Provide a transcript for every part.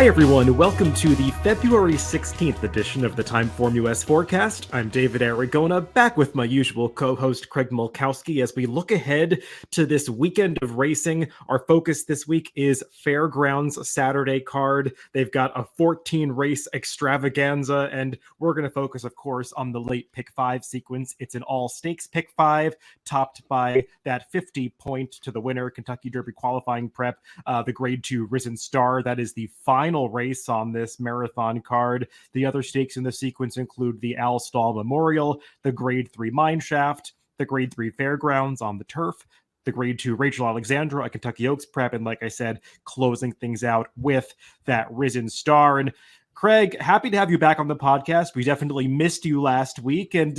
Hi everyone, welcome to the February 16th edition of the TimeformUS Forecast. I'm David Aragona, back with my usual co-host Craig Mulkowski as we look ahead to this weekend of racing. Our focus this week is Fairgrounds Saturday card. They've got a 14-race extravaganza, and we're going to focus, of course, on the late pick 5 sequence. It's an all-stakes pick 5, topped by that 50-point to the winner Kentucky Derby qualifying prep, the Grade 2 Risen Star. That is the final race on this marathon card. The other stakes in the sequence include the Al Stall Memorial, the Grade 3 Mineshaft, the Grade 3 Fairgrounds on the turf, the Grade 2 Rachel Alexandra, a Kentucky Oaks prep, and like I said, closing things out with that Risen Star. And Craig, happy to have you back on the podcast. We definitely missed you last week, and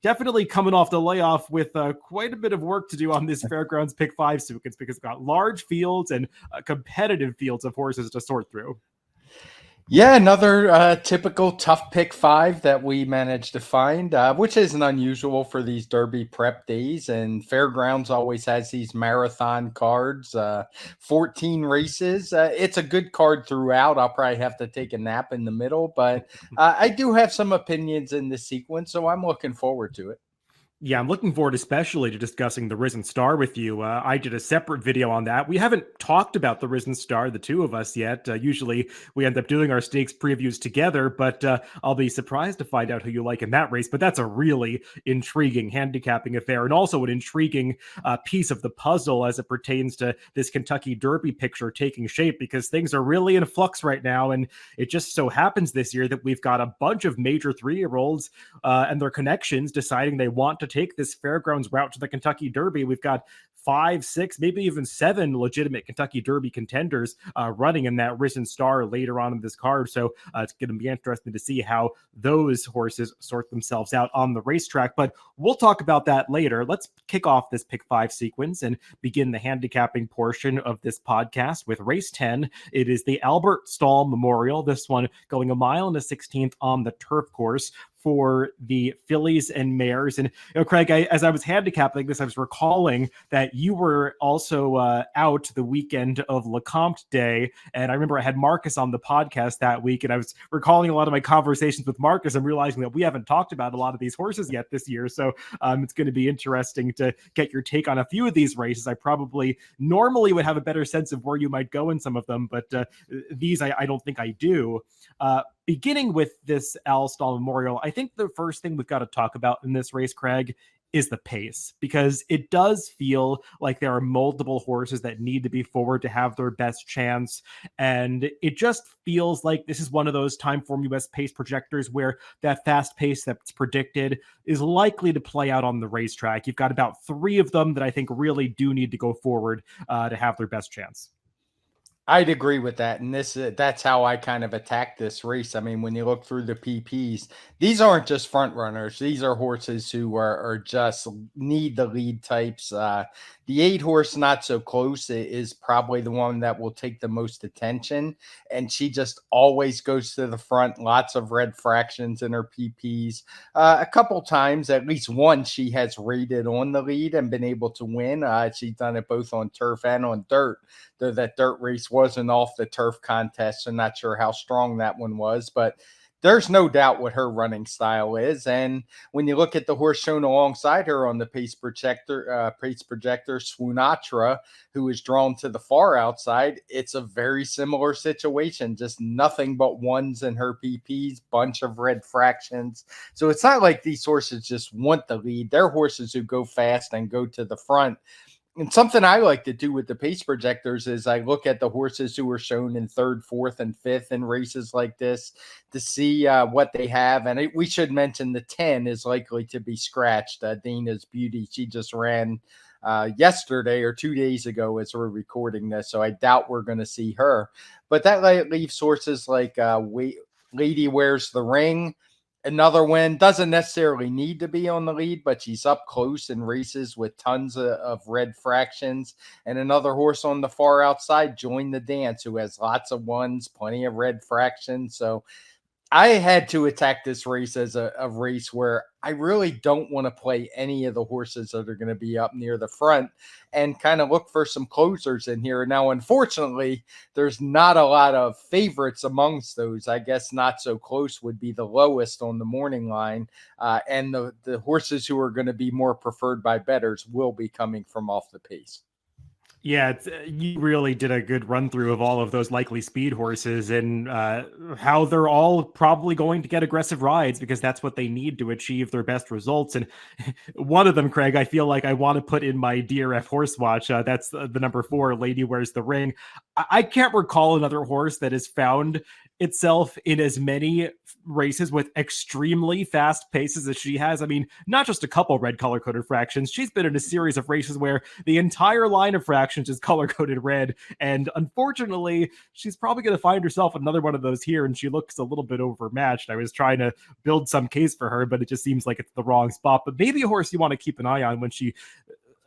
definitely coming off the layoff with quite a bit of work to do on this Fairgrounds Pick 5 sequence, because we've got large fields and competitive fields of horses to sort through. Yeah, another typical tough pick 5 that we managed to find, which isn't unusual for these Derby prep days. And Fairgrounds always has these marathon cards, 14 races. It's a good card throughout. I'll probably have to take a nap in the middle, but I do have some opinions in this sequence, so I'm looking forward to it. Yeah, I'm looking forward especially to discussing the Risen Star with you. I did a separate video on that. We haven't talked about the Risen Star, the two of us, yet. Usually we end up doing our stakes previews together, but I'll be surprised to find out who you like in that race. But that's a really intriguing handicapping affair, and also an intriguing piece of the puzzle as it pertains to this Kentucky Derby picture taking shape, because things are really in flux right now. And it just so happens this year that we've got a bunch of major 3-year-olds and their connections deciding they want to take this Fairgrounds route to the Kentucky Derby. We've got 5, 6, maybe even 7 legitimate Kentucky Derby contenders running in that Risen Star later on in this card. So it's going to be interesting to see how those horses sort themselves out on the racetrack. But we'll talk about that later. Let's kick off this pick 5 sequence and begin the handicapping portion of this podcast with race 10. It is the Albert Stall Memorial. This one going 1 mile and a 16th on the turf course for the fillies and mares. And Craig, as I was handicapping this, I was recalling that you were also out the weekend of Lecomte Day, and I remember I had Marcus on the podcast that week, and I was recalling a lot of my conversations with Marcus and realizing that we haven't talked about a lot of these horses yet this year. So it's going to be interesting to get your take on a few of these races. I probably normally would have a better sense of where you might go in some of them, but these I don't think I do. Beginning with this Al Stall Memorial, I think the first thing we've got to talk about in this race, Craig, is the pace, because it does feel like there are multiple horses that need to be forward to have their best chance. And it just feels like this is one of those TimeformUS pace projectors where that fast pace that's predicted is likely to play out on the racetrack. You've got about 3 of them that I think really do need to go forward to have their best chance. I'd agree with that. And that's how I kind of attack this race. I mean, when you look through the PPs, these aren't just front runners. These are horses who are just need the lead types. The 8 horse, Not So Close, is probably the one that will take the most attention. And she just always goes to the front. Lots of red fractions in her PPs. A couple times, at least once, she has rated on the lead and been able to win. She's done it both on turf and on dirt. Though that dirt race wasn't off the turf contest, so not sure how strong that one was, but there's no doubt what her running style is. And when you look at the horse shown alongside her on the pace projector, Swoonatra, who is drawn to the far outside, it's a very similar situation. Just nothing but ones in her PPs, bunch of red fractions. So it's not like these horses just want the lead. They're horses who go fast and go to the front. And something I like to do with the pace projectors is I look at the horses who are shown in 3rd, 4th, and 5th in races like this to see what they have. And we should mention the 10 is likely to be scratched. Dana's Beauty, she just ran yesterday or 2 days ago as we're recording this, so I doubt we're going to see her. But that leaves horses like Lady Wears the Ring. Another win, doesn't necessarily need to be on the lead, but she's up close in races with tons of red fractions. And another horse on the far outside, Join the Dance, who has lots of ones, plenty of red fractions. So I had to attack this race as a race where I really don't want to play any of the horses that are going to be up near the front and kind of look for some closers in here. Now, unfortunately, there's not a lot of favorites amongst those. I guess Not So Close would be the lowest on the morning line. And the horses who are going to be more preferred by bettors will be coming from off the pace. Yeah, you really did a good run through of all of those likely speed horses and how they're all probably going to get aggressive rides because that's what they need to achieve their best results. And one of them, Craig, I feel like I want to put in my DRF horse watch. That's the number 4, Lady Wears the Ring. I can't recall another horse that has found itself in as many races with extremely fast paces as she has. I mean, not just a couple red color coded fractions. She's been in a series of races where the entire line of fractions is color coded red. And unfortunately, she's probably going to find herself another one of those here. And she looks a little bit overmatched. I was trying to build some case for her, but it just seems like it's the wrong spot. But maybe a horse you want to keep an eye on when she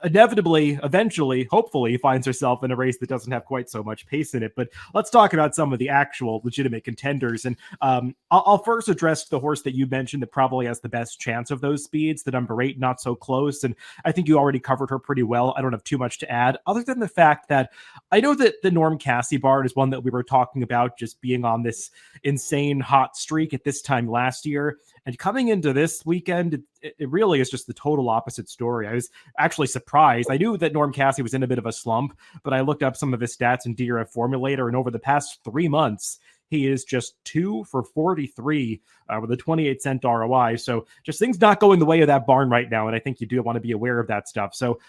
eventually, hopefully, finds herself in a race that doesn't have quite so much pace in it. But let's talk about some of the actual legitimate contenders. And I'll first address the horse that you mentioned that probably has the best chance of those speeds, the number 8, Not So Close. And I think you already covered her pretty well. I don't have too much to add, other than the fact that I know that the Norm Cassie barn is one that we were talking about just being on this insane hot streak at this time last year. And coming into this weekend, it really is just the total opposite story. I was actually surprised. I knew that Norm Cassie was in a bit of a slump, but I looked up some of his stats in DRF Formulator, and over the past 3 months, he is just 2 for 43 with a 28-cent ROI. So just things not going the way of that barn right now. And I think you do want to be aware of that stuff. So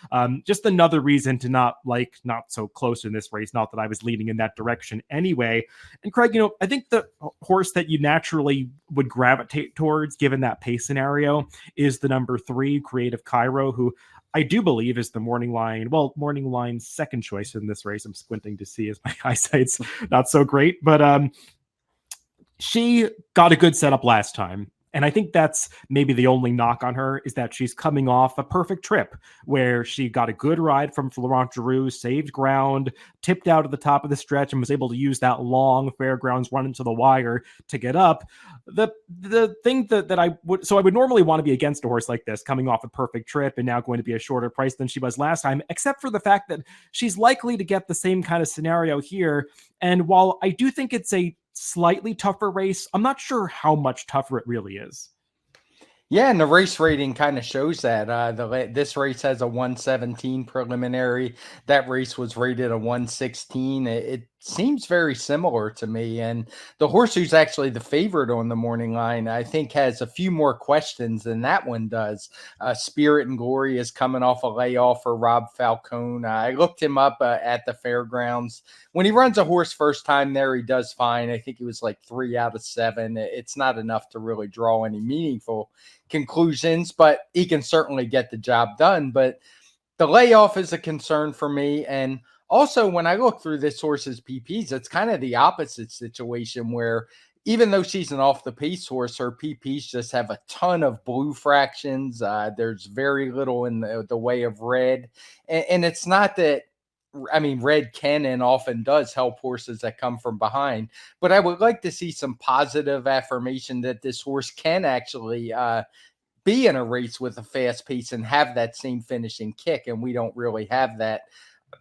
just another reason to not so close in this race. Not that I was leaning in that direction anyway. And Craig, I think the horse that you naturally would gravitate towards, given that pace scenario, is the number 3, Creative Cairo, who I do believe is the morning line's second choice in this race. I'm squinting to see as my eyesight's not so great, but she got a good setup last time. And I think that's maybe the only knock on her is that she's coming off a perfect trip where she got a good ride from Florent Giroux, saved ground, tipped out at the top of the stretch, and was able to use that long fairgrounds run into the wire to get up. The thing that I would normally want to be against a horse like this coming off a perfect trip and now going to be a shorter price than she was last time, except for the fact that she's likely to get the same kind of scenario here. And while I do think it's a slightly tougher race, I'm not sure how much tougher it really is. Yeah, and the race rating kind of shows that. This race has a 117 preliminary. That race was rated a 116. It seems very similar to me. And the horse who's actually the favorite on the morning line, I think, has a few more questions than that one does. Spirit and Glory is coming off a layoff for Rob Falcone. I looked him up at the fairgrounds. When he runs a horse first time there, he does fine. I think he was like 3 out of 7. It's not enough to really draw any meaningful conclusions, but he can certainly get the job done. But the layoff is a concern for me. And also, when I look through this horse's PPs, it's kind of the opposite situation where even though she's an off the pace horse, her PPs just have a ton of blue fractions. There's very little in the way of red. And it's not that, I mean, red can and often does help horses that come from behind. But I would like to see some positive affirmation that this horse can actually be in a race with a fast pace and have that same finishing kick. And we don't really have that.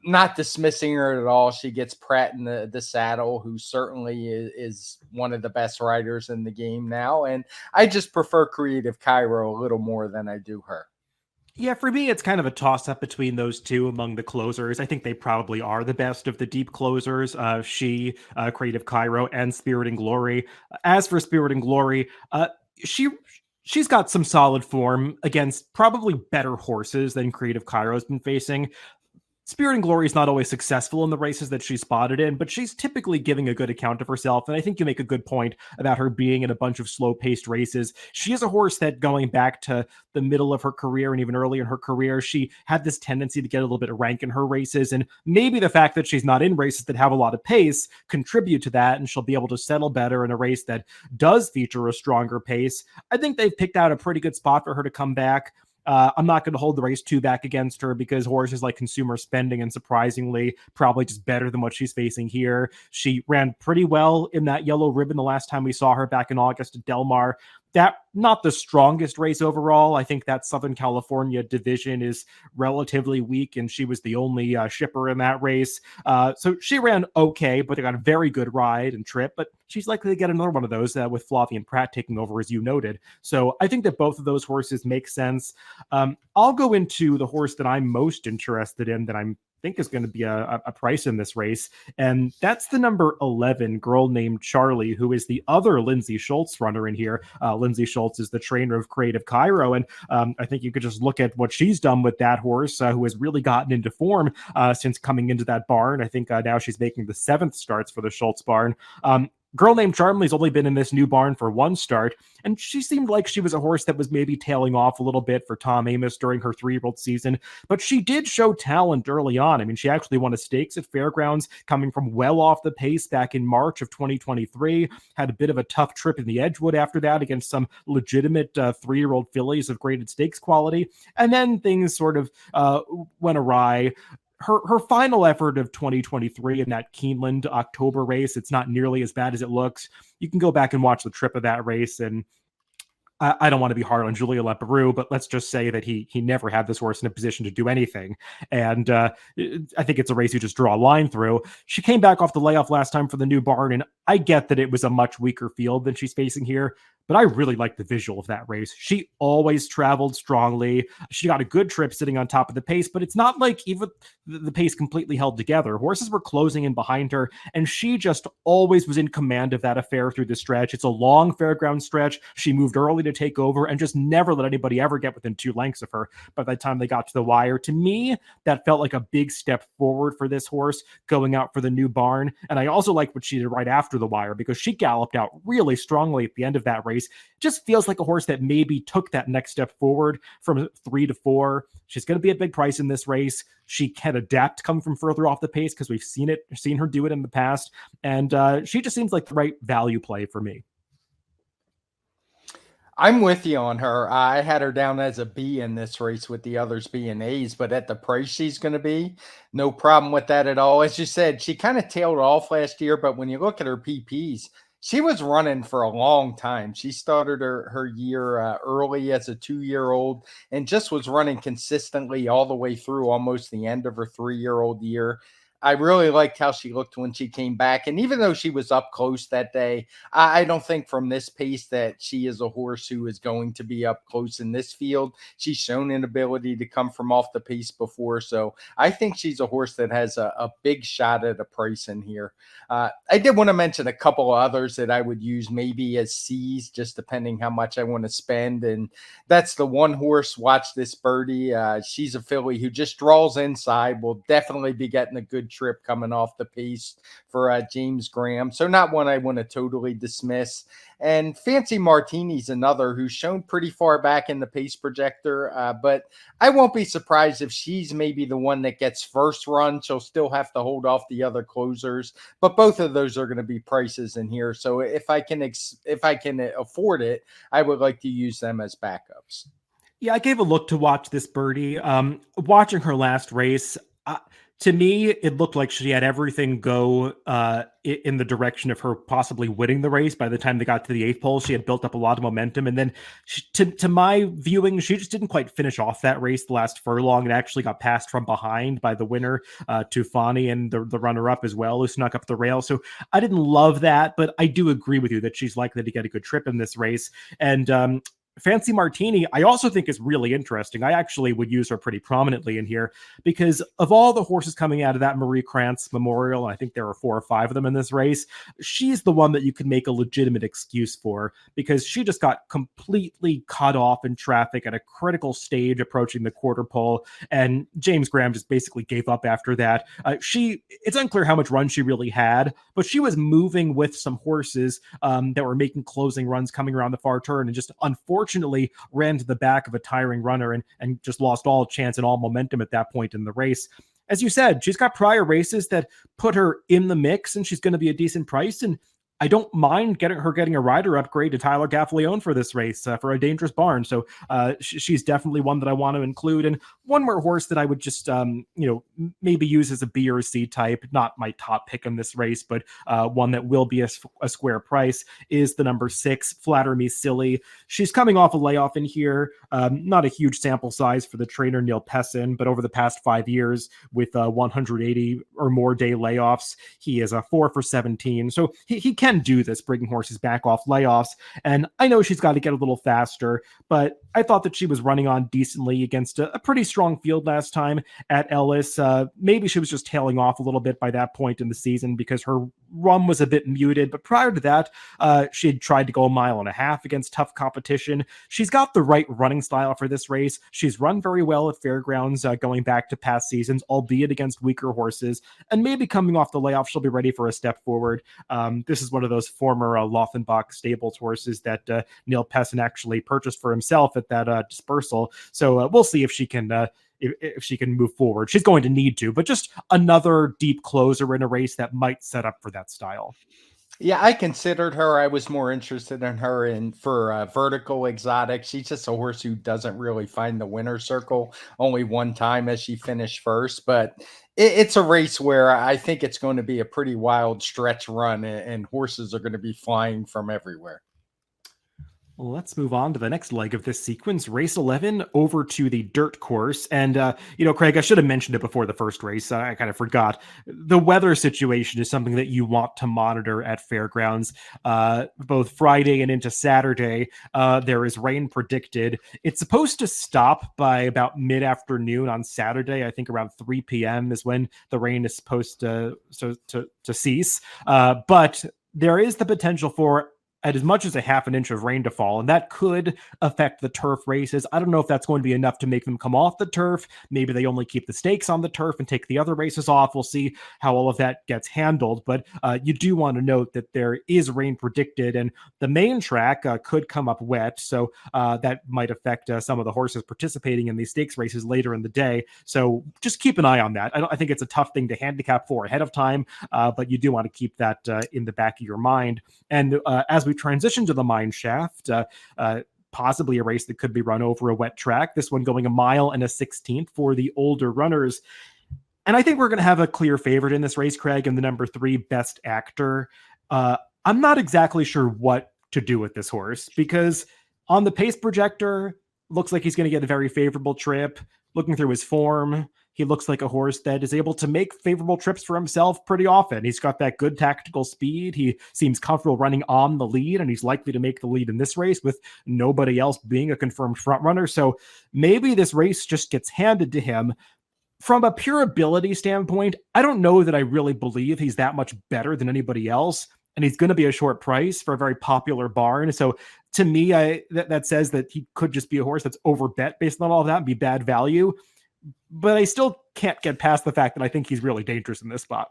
Not dismissing her at all. She gets Pratt in the saddle, who certainly is one of the best riders in the game now. And I just prefer Creative Cairo a little more than I do her. Yeah, for me, it's kind of a toss-up between those two among the closers. I think they probably are the best of the deep closers. Creative Cairo, and Spirit and Glory. As for Spirit and Glory, she's got some solid form against probably better horses than Creative Cairo's been facing. Spirit and Glory is not always successful in the races that she's spotted in, but she's typically giving a good account of herself. And I think you make a good point about her being in a bunch of slow-paced races. She is a horse that, going back to the middle of her career and even earlier in her career, she had this tendency to get a little bit of rank in her races. And maybe the fact that she's not in races that have a lot of pace contribute to that, and she'll be able to settle better in a race that does feature a stronger pace. I think they've picked out a pretty good spot for her to come back. I'm not going to hold the race 2 back against her because horses like Consumer Spending and surprisingly probably just better than what she's facing here. She ran pretty well in that yellow ribbon the last time we saw her back in August at Del Mar. That not the strongest race overall. I think that Southern California division is relatively weak, and she was the only shipper in that race. So she ran okay, but they got a very good ride and trip. But she's likely to get another one of those with Flavian Pratt taking over, as you noted. So I think that both of those horses make sense. I'll go into the horse that I'm most interested in that I'm think is going to be a price in this race. And that's the number 11 Girl Named Charlie, who is the other Lindsay Schultz runner in here. Lindsay Schultz is the trainer of Creative Cairo. And I think you could just look at what she's done with that horse, who has really gotten into form since coming into that barn. I think now she's making the 7th starts for the Schultz barn. Girl Named Charlie's only been in this new barn for 1 start, and she seemed like she was a horse that was maybe tailing off a little bit for Tom Amos during her 3-year-old season, but she did show talent early on. I mean, she actually won a stakes at Fairgrounds, coming from well off the pace back in March of 2023, had a bit of a tough trip in the Edgewood after that against some legitimate 3-year-old fillies of graded stakes quality, and then things sort of went awry. Her final effort of 2023 in that Keeneland October race, it's not nearly as bad as it looks. You can go back and watch the trip of that race, and I don't want to be hard on Julio Leperoux, but let's just say that he never had this horse in a position to do anything. And I think it's a race you just draw a line through. She came back off the layoff last time for the new barn, and I get that it was a much weaker field than she's facing here, but I really like the visual of that race. She always traveled strongly. She got a good trip sitting on top of the pace, but it's not like even the pace completely held together. Horses were closing in behind her, and she just always was in command of that affair through the stretch. It's a long fairground stretch. She moved early to take over and just never let anybody ever get within 2 lengths of her by the time they got to the wire. To me, that felt like a big step forward for this horse going out for the new barn. And I also like what she did right after the wire because she galloped out really strongly at the end of that race. Just feels like a horse that maybe took that next step forward from 3 to 4. She's going to be a big price in this race. She can adapt coming from further off the pace because we've seen her do it in the past. And she just seems like the right value play for me. I'm with you on her. I had her down as a B in this race with the others being A's, but at the price she's going to be, no problem with that at all. As you said, she kind of tailed off last year, but when you look at her PPs, she was running for a long time. She started her year early as a 2-year-old and just was running consistently all the way through almost the end of her 3-year-old year. I really liked how she looked when she came back. And even though she was up close that day, I don't think from this pace that she is a horse who is going to be up close in this field. She's shown an ability to come from off the pace before. So I think she's a horse that has a big shot at a price in here. I did want to mention a couple of others that I would use maybe as C's, just depending how much I want to spend. And that's the one horse, Watch This Birdie. She's a filly who just draws inside, will definitely be getting a good trip coming off the pace for James Graham. So not one I want to totally dismiss. And Fancy Martini's another who's shown pretty far back in the pace projector, but I won't be surprised if she's maybe the one that gets first run. She'll still have to hold off the other closers, but both of those are going to be prices in here. So if I can afford it, I would like to use them as backups. Yeah, I gave a look to Watch This Birdie. Watching her last race, to me, it looked like she had everything go in the direction of her possibly winning the race. By the time they got to the 8th pole, she had built up a lot of momentum. And then to my viewing, she just didn't quite finish off that race the last furlong and actually got passed from behind by the winner, Tufani, and the runner-up as well, who snuck up the rail. So I didn't love that, but I do agree with you that she's likely to get a good trip in this race. And Fancy Martini, I also think is really interesting. I actually would use her pretty prominently in here because of all the horses coming out of that Marie Krantz Memorial, and I think there are 4 or 5 of them in this race, she's the one that you can make a legitimate excuse for because she just got completely cut off in traffic at a critical stage approaching the quarter pole, and James Graham just basically gave up after that. It's unclear how much run she really had, but she was moving with some horses that were making closing runs coming around the far turn and just unfortunately ran to the back of a tiring runner and just lost all chance and all momentum at that point in the race. As you said, she's got prior races that put her in the mix and she's going to be a decent price. And I don't mind getting a rider upgrade to Tyler Gaffalione for this race for a dangerous barn. So she's definitely one that I want to include. And one more horse that I would just maybe use as a B or C type, not my top pick in this race, but one that will be a square price, is the number 6, Flatter Me Silly. She's coming off a layoff in here. Not a huge sample size for the trainer Neil Pessin, but over the past 5 years with 180 or more day layoffs, he is a 4 for 17. So he can do this, bringing horses back off layoffs. And I know she's got to get a little faster, but I thought that she was running on decently against a pretty strong field last time at Ellis. Maybe she was just tailing off a little bit by that point in the season because her run was a bit muted. But prior to that, she had tried to go 1.5 miles against tough competition. She's got the right running style for this race. She's run very well at fairgrounds going back to past seasons, albeit against weaker horses. And maybe coming off the layoff, she'll be ready for a step forward. This is one of those former Laufenbach stables horses that Neil Pessin actually purchased for himself at that dispersal. So we'll see if she can if she can move forward. She's going to need to, but just another deep closer in a race that might set up for that style. Yeah, I considered her. I was more interested in her for vertical exotic. She's just a horse who doesn't really find the winner's circle. Only one time as she finished first, but it's a race where I think it's going to be a pretty wild stretch run, and horses are going to be flying from everywhere. Well, let's move on to the next leg of this sequence, race 11, over to the dirt course. And, Craig, I should have mentioned it before the first race. I kind of forgot. The weather situation is something that you want to monitor at fairgrounds. Both Friday and into Saturday, there is rain predicted. It's supposed to stop by about mid-afternoon on Saturday. I think around 3 p.m. is when the rain is supposed to cease. But there is the potential for at as much as a half an inch of rain to fall, and that could affect the turf races. I don't know if that's going to be enough to make them come off the turf. Maybe they only keep the stakes on the turf and take the other races off. We'll see how all of that gets handled, but you do want to note that there is rain predicted, and the main track could come up wet, so that might affect some of the horses participating in these stakes races later in the day. So just keep an eye on that. I think it's a tough thing to handicap for ahead of time, but you do want to keep that in the back of your mind. And as we transition to the mine shaft, possibly a race that could be run over a wet track. This one going 1 mile and a 16th for the older runners. And I think we're going to have a clear favorite in this race, Craig, and the number 3 Best Actor. I'm not exactly sure what to do with this horse because on the pace projector, looks like he's going to get a very favorable trip. Looking through his form, he looks like a horse that is able to make favorable trips for himself pretty often. He's got that good tactical speed. He seems comfortable running on the lead, and he's likely to make the lead in this race with nobody else being a confirmed front runner. So maybe this race just gets handed to him. From a pure ability standpoint, I don't know that I really believe he's that much better than anybody else. And he's going to be a short price for a very popular barn. So to me, that says that he could just be a horse that's overbet based on all of that and be bad value. But I still can't get past the fact that I think he's really dangerous in this spot.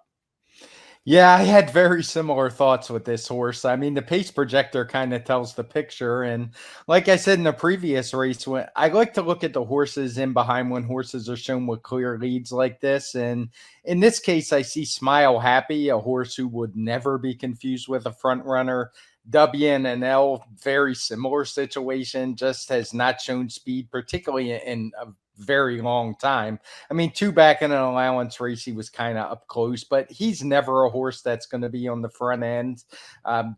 Yeah, I had very similar thoughts with this horse. I mean, the pace projector kind of tells the picture. And like I said in the previous race, when I like to look at the horses in behind when horses are shown with clear leads like this. And in this case, I see Smile Happy, a horse who would never be confused with a front runner. WNL, very similar situation, just has not shown speed, particularly in a very long time. I mean, 2 back in an allowance race, he was kind of up close, but he's never a horse that's going to be on the front end.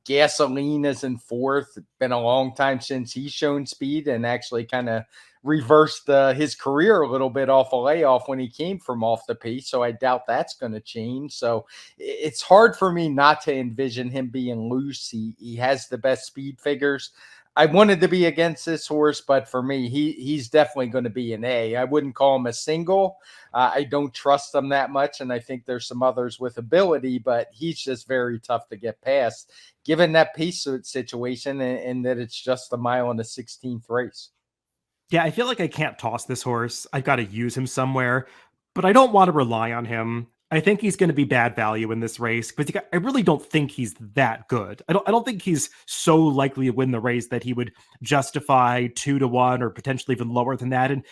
Gasoline is in 4th. Been a long time since he's shown speed and actually kind of reversed his career a little bit off a layoff when he came from off the pace. So I doubt that's going to change. So it's hard for me not to envision him being loose. He has the best speed figures. I wanted to be against this horse, but for me, he's definitely going to be an A. I wouldn't call him a single. I don't trust him that much, and I think there's some others with ability, but he's just very tough to get past, given that pace situation and that it's just 1 mile and a 16th race. Yeah, I feel like I can't toss this horse. I've got to use him somewhere, but I don't want to rely on him. I think he's going to be bad value in this race because I really don't think he's that good. I don't think he's so likely to win the race that he would justify 2-1 or potentially even lower than that. And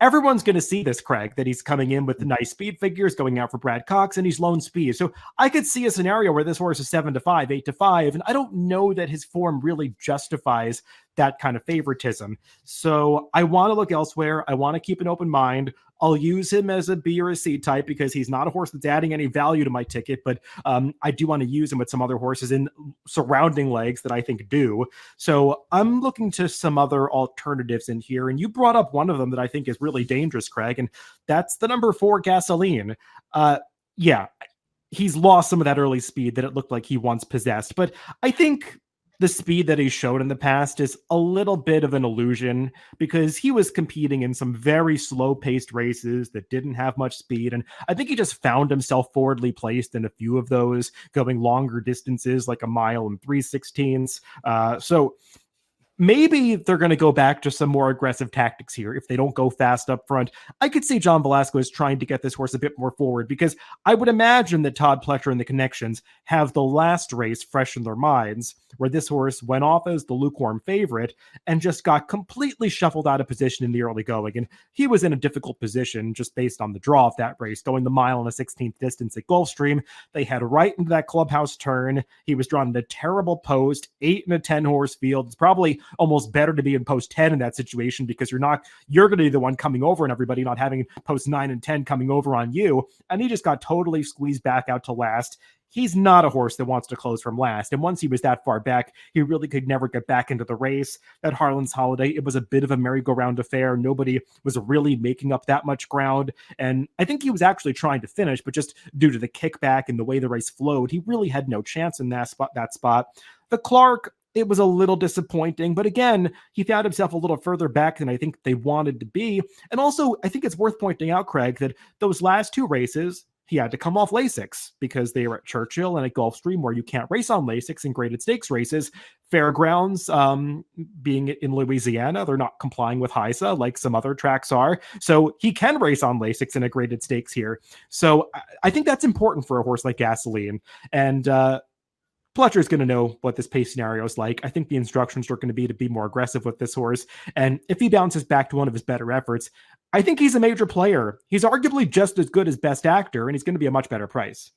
everyone's going to see this, Craig, that he's coming in with the nice speed figures, going out for Brad Cox, and he's lone speed. So I could see a scenario where this horse is 7-5, 8-5, and I don't know that his form really justifies that kind of favoritism. So I want to look elsewhere. I want to keep an open mind. I'll use him as a B or a C type because he's not a horse that's adding any value to my ticket, but I do want to use him with some other horses in surrounding legs that I think do. So I'm looking to some other alternatives in here. And you brought up one of them that I think is really dangerous, Craig, and that's the number 4 Gasoline. Yeah, he's lost some of that early speed that it looked like he once possessed, but I think the speed that he showed in the past is a little bit of an illusion because he was competing in some very slow-paced races that didn't have much speed, and I think he just found himself forwardly placed in a few of those, going longer distances like a mile and 3/16. So maybe they're going to go back to some more aggressive tactics here if they don't go fast up front. I could see John Velasquez trying to get this horse a bit more forward because I would imagine that Todd Pletcher and the connections have the last race fresh in their minds where this horse went off as the lukewarm favorite and just got completely shuffled out of position in the early going. And he was in a difficult position just based on the draw of that race, going the mile and a 16th distance at Gulfstream. They had right into that clubhouse turn. He was drawn in a terrible post, 8 in a 10 horse field. It's probably almost better to be in post 10 in that situation because you're going to be the one coming over and everybody, not having post 9 and 10 coming over on you. And he just got totally squeezed back out to last. He's not a horse that wants to close from last. And once he was that far back, he really could never get back into the race. At Harlan's Holiday, it was a bit of a merry-go-round affair. Nobody was really making up that much ground. And I think he was actually trying to finish, but just due to the kickback and the way the race flowed, he really had no chance in that spot. The Clark, it was a little disappointing, but again, he found himself a little further back than I think they wanted to be. And also, I think it's worth pointing out, Craig, that those last 2 races, he had to come off Lasix because they were at Churchill and at Gulfstream where you can't race on Lasix in graded stakes races. Fairgrounds, being in Louisiana, they're not complying with HISA like some other tracks are. So he can race on Lasix in a graded stakes here. So I think that's important for a horse like Gasoline. And Pletcher's going to know what this pace scenario is like. I think the instructions are going to be more aggressive with this horse. And if he bounces back to one of his better efforts, I think he's a major player. He's arguably just as good as Best Actor, and he's going to be a much better price.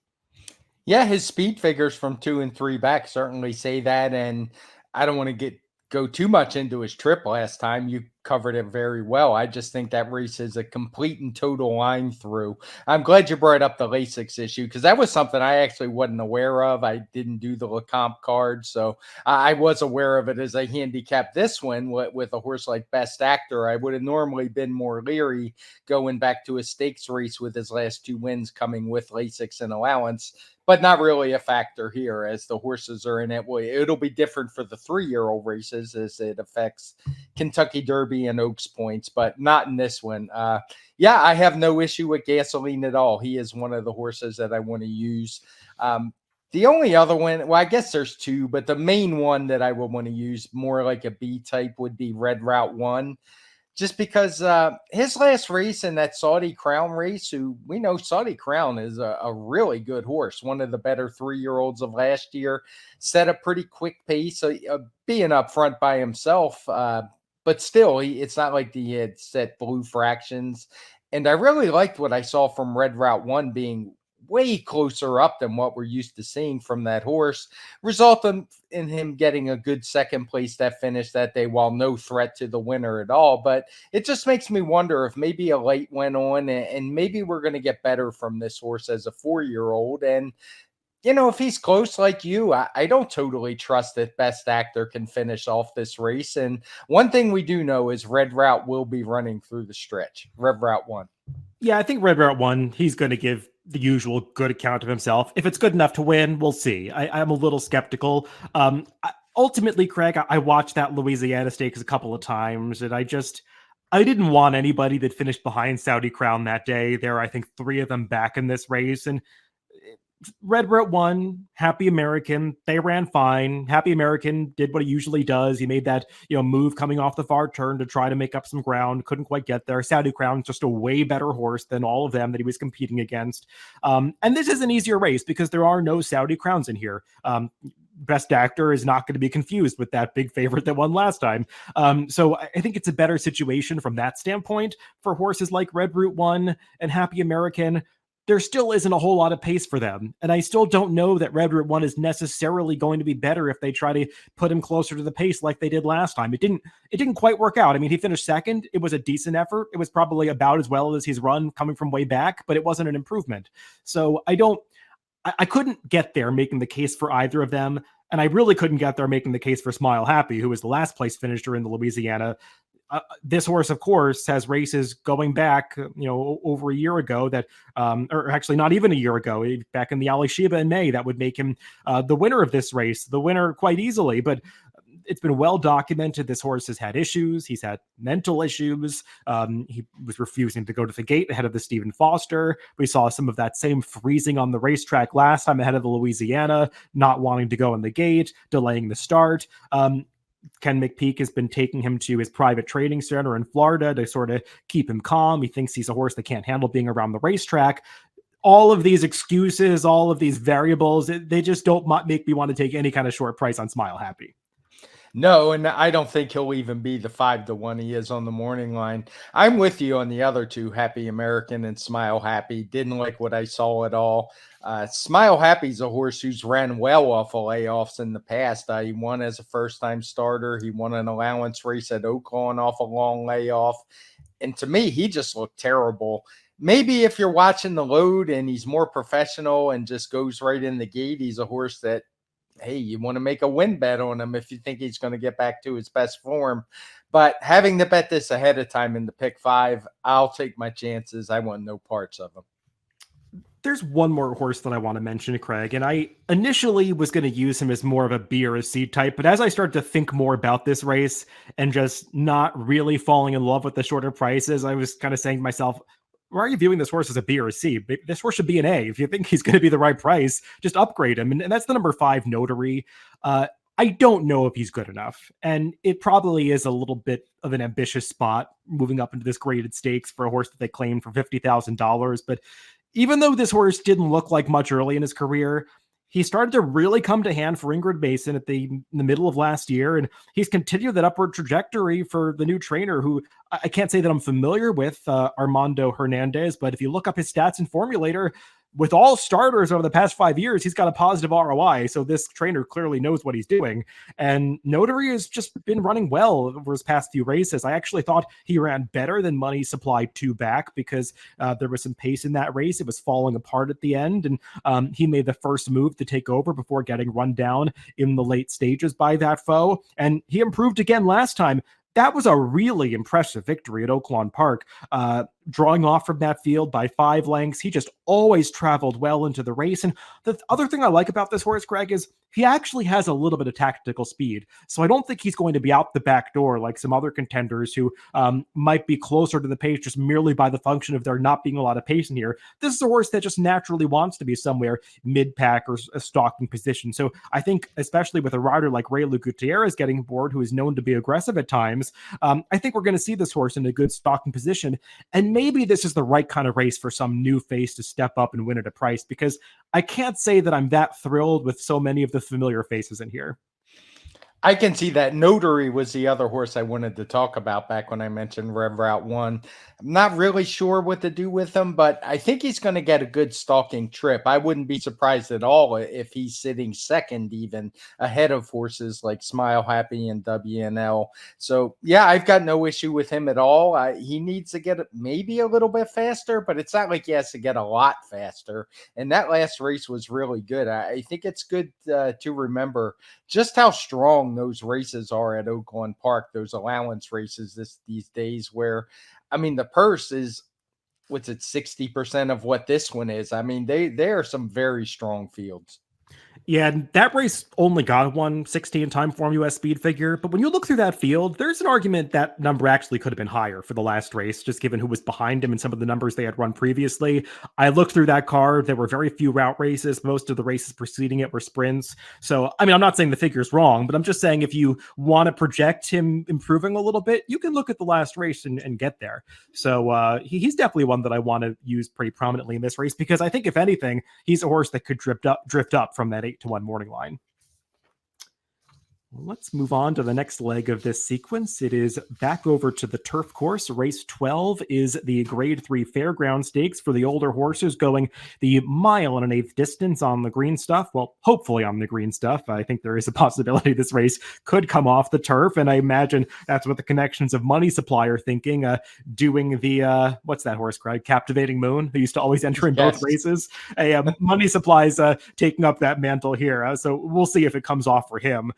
Yeah, his speed figures from 2 and 3 back certainly say that. And I don't want to go too much into his trip last time. You covered it very well. I just think that race is a complete and total line through. I'm glad you brought up the Lasix issue because that was something I actually wasn't aware of. I didn't do the Lecomte card, so I was aware of it as a handicap. This one with a horse like Best Actor, I would have normally been more leery going back to a stakes race with his last 2 wins coming with Lasix and allowance. But not really a factor here as the horses are in it. Well, it'll be different for the 3-year-old races as it affects Kentucky Derby and Oaks points, but not in this one. Yeah, I have no issue with Gasoline at all. He is one of the horses that I want to use. The only other one, well, I guess there's 2, but the main one that I would want to use more like a B type would be Red Route 1. Just because his last race in that Saudi Crown race, who we know Saudi Crown is a really good horse, one of the better 3-year-olds of last year, set a pretty quick pace, being up front by himself. But still, it's not like he had set blue fractions. And I really liked what I saw from Red Route 1 being way closer up than what we're used to seeing from that horse, resulting in him getting a good second place that finish that day while no threat to the winner at all. But it just makes me wonder if maybe a late went on and maybe we're going to get better from this horse as a 4-year-old. And, you know, if he's close like you, I don't totally trust that Best Actor can finish off this race. And one thing we do know is Red Route will be running through the stretch. Red Route 1. Yeah, I think Red Route 1, he's going to give the usual good account of himself. If it's good enough to win, we'll see. I'm a little skeptical. Ultimately, Craig, I watched that Louisiana Stakes a couple of times, and I didn't want anybody that finished behind Saudi Crown that day. There are, I think, 3 of them back in this race, and Red Route 1, Happy American, they ran fine. Happy American did what he usually does. He made that, move coming off the far turn to try to make up some ground. Couldn't quite get there. Saudi Crown's just a way better horse than all of them that he was competing against. And this is an easier race because there are no Saudi Crowns in here. Best Actor is not going to be confused with that big favorite that won last time. So I think it's a better situation from that standpoint for horses like Red Route 1 and Happy American. There still isn't a whole lot of pace for them. And I still don't know that Red Route 1 is necessarily going to be better if they try to put him closer to the pace like they did last time. It didn't quite work out. I mean, he finished second. It was a decent effort. It was probably about as well as he's run coming from way back, but it wasn't an improvement. So I couldn't get there making the case for either of them. And I really couldn't get there making the case for Smile Happy, who was the last place finisher in the Louisiana. This horse, of course, has races going back, over a year ago that, or actually not even a year ago, back in the Ali Sheba in May, that would make him the winner of this race, the winner quite easily. But it's been well documented. This horse has had issues. He's had mental issues. He was refusing to go to the gate ahead of the Stephen Foster. We saw some of that same freezing on the racetrack last time ahead of the Louisiana, not wanting to go in the gate, delaying the start. Ken McPeak has been taking him to his private training center in Florida to sort of keep him calm. He thinks he's a horse that can't handle being around the racetrack. All of these excuses, all of these variables, they just don't make me want to take any kind of short price on Smile Happy. No, and I don't think he'll even be the 5-1 he is on the morning line. I'm with you on the other two, Happy American and Smile Happy. Didn't like what I saw at all. Smile Happy's a horse who's ran well off of layoffs in the past. He won as a first-time starter. He won an allowance race at Oaklawn off a long layoff. And to me, he just looked terrible. Maybe if you're watching the load and he's more professional and just goes right in the gate, he's a horse that, hey, you want to make a win bet on him if you think he's going to get back to his best form. But having to bet this ahead of time in the pick 5, I'll take my chances. I want no parts of him. There's one more horse that I want to mention, Craig, and I initially was going to use him as more of a B or a C type, but as I started to think more about this race and just not really falling in love with the shorter prices, I was kind of saying to myself, why are you viewing this horse as a B or a C? This horse should be an A. If you think he's going to be the right price, just upgrade him. And that's the number 5 Notary. I don't know if he's good enough. And it probably is a little bit of an ambitious spot moving up into this graded stakes for a horse that they claimed for $50,000. But even though this horse didn't look like much early in his career, he started to really come to hand for Ingrid Mason in the middle of last year, and he's continued that upward trajectory for the new trainer, who I can't say that I'm familiar with, Armando Hernandez, but if you look up his stats in Formulator, with all starters over the past 5 years, he's got a positive ROI. So this trainer clearly knows what he's doing. And Notary has just been running well over his past few races. I actually thought he ran better than Money Supply 2 back because there was some pace in that race. It was falling apart at the end. And he made the first move to take over before getting run down in the late stages by that foe. And he improved again last time. That was a really impressive victory at Oaklawn Park. Drawing off from that field by 5 lengths. He just always traveled well into the race. And the other thing I like about this horse, Greg, is he actually has a little bit of tactical speed. So I don't think he's going to be out the back door like some other contenders who might be closer to the pace just merely by the function of there not being a lot of pace in here. This is a horse that just naturally wants to be somewhere mid-pack or a stalking position. So I think, especially with a rider like Raylu Gutierrez getting aboard, who is known to be aggressive at times, I think we're going to see this horse in a good stalking position. And maybe this is the right kind of race for some new face to step up and win at a price, because I can't say that I'm that thrilled with so many of the familiar faces in here. I can see that. Notary was the other horse I wanted to talk about back when I mentioned Rev Route 1. I'm not really sure what to do with him, but I think he's going to get a good stalking trip. I wouldn't be surprised at all if he's sitting second, even ahead of horses like Smile Happy and WNL. So, yeah, I've got no issue with him at all. He needs to get maybe a little bit faster, but it's not like he has to get a lot faster. And that last race was really good. I think it's good to remember just how strong those races are at Oaklawn Park, those allowance races these days, where, I mean, the purse is, what's it, 60% of what this one is. I mean, they are some very strong fields. Yeah, and that race only got a 160 in TimeformUS speed figure, but when you look through that field, there's an argument that number actually could have been higher for the last race, just given who was behind him and some of the numbers they had run previously. I looked through that card. There were very few route races. Most of the races preceding it were sprints. So, I mean, I'm not saying the figure's wrong, but I'm just saying if you want to project him improving a little bit, you can look at the last race and get there. So he's definitely one that I want to use pretty prominently in this race, because I think, if anything, he's a horse that could drift up from that 8-1 morning line. Let's move on to the next leg of this sequence. It is back over to the turf course. Race 12 is the Grade 3 Fairground Stakes for the older horses, going the 1.125 distance on the green stuff. Well, hopefully on the green stuff. I think there is a possibility this race could come off the turf, and I imagine that's what the connections of Money Supply are thinking, doing the, what's that horse, Craig? Captivating Moon, who used to always enter in both races. Money Supply's taking up that mantle here, so we'll see if it comes off for him.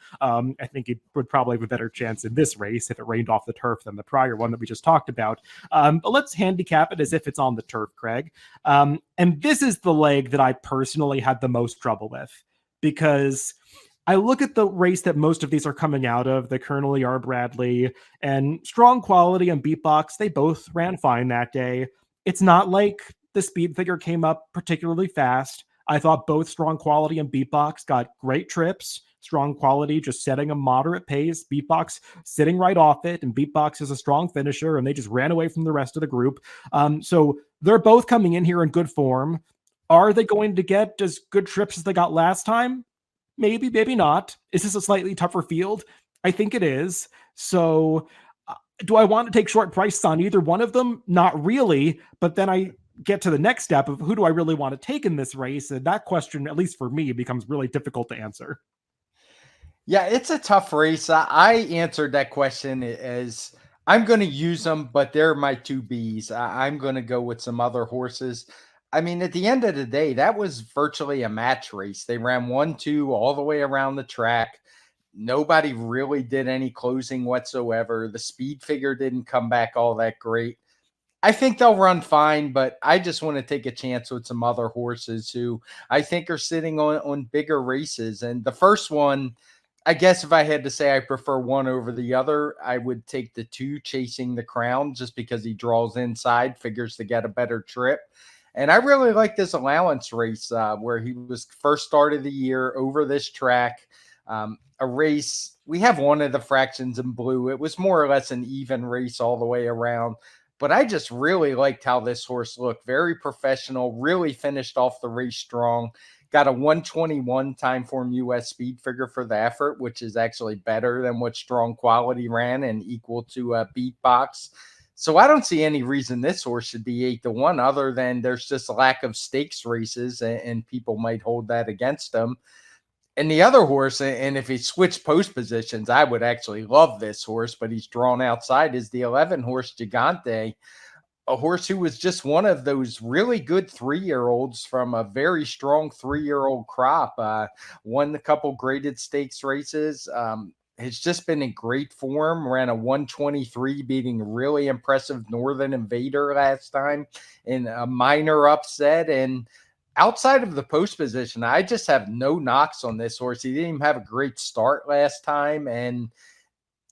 I think he would probably have a better chance in this race if it rained off the turf than the prior one that we just talked about. But let's handicap it as if it's on the turf, Craig. And this is the leg that I personally had the most trouble with, because I look at the race that most of these are coming out of, the Colonel E.R. Bradley and Strong Quality and Beatbox. They both ran fine that day. It's not like the speed figure came up particularly fast. I thought both Strong Quality and Beatbox got great trips. Strong Quality just setting a moderate pace, Beatbox sitting right off it, and Beatbox is a strong finisher, and they just ran away from the rest of the group. So they're both coming in here in good form. Are they going to get as good trips as they got last time? Maybe, maybe not. Is this a slightly tougher field? I think it is. So do I want to take short prices on either one of them? Not really. But then I get to the next step of who do I really want to take in this race? And that question, at least for me, becomes really difficult to answer. Yeah, it's a tough race. I answered that question as I'm going to use them, but they're my two Bs. I'm going to go with some other horses. I mean, at the end of the day, that was virtually a match race. They ran 1-2 all the way around the track. Nobody really did any closing whatsoever. The speed figure didn't come back all that great. I think they'll run fine, but I just want to take a chance with some other horses who I think are sitting on bigger races. And the first one, I guess if I had to say I prefer one over the other, I would take the 2 Chasing the Crown, just because he draws inside, figures to get a better trip. And I really like this allowance race where he was first start of the year over this track. A race, we have one of the fractions in blue. It was more or less an even race all the way around. But I just really liked how this horse looked. Very professional, really finished off the race strong. Got a 121 TimeformUS speed figure for the effort, which is actually better than what Strong Quality ran and equal to a Beatbox. So I don't see any reason this horse should be 8-1 other than there's just a lack of stakes races and people might hold that against them. And the other horse, and if he switched post positions, I would actually love this horse, but he's drawn outside, is the 11 horse Gigante, a horse who was just one of those really good 3-year-olds from a very strong 3-year-old crop. Won a couple graded stakes races. Has just been in great form. Ran a 123, beating really impressive Northern Invader last time in a minor upset. And outside of the post position, I just have no knocks on this horse. He didn't even have a great start last time, and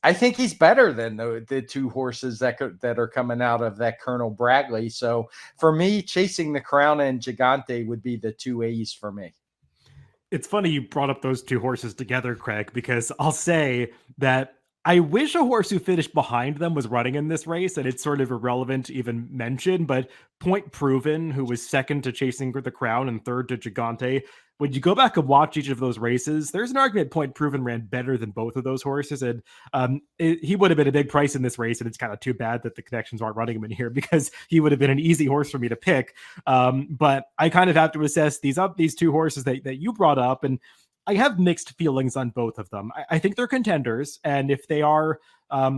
I think he's better than the 2 horses that are coming out of that Colonel Bradley. So for me, Chasing the Crown and Gigante would be the 2 A's for me. It's funny you brought up those 2 horses together, Craig, because I'll say that I wish a horse who finished behind them was running in this race, and it's sort of irrelevant to even mention, but Point Proven, who was second to Chasing the Crown and third to Gigante, when you go back and watch each of those races, there's an argument Point Proven ran better than both of those horses, and he would have been a big price in this race, and it's kind of too bad that the connections aren't running him in here, because he would have been an easy horse for me to pick. But I kind of have to assess these 2 horses that you brought up, and I have mixed feelings on both of them. I think they're contenders, and if they are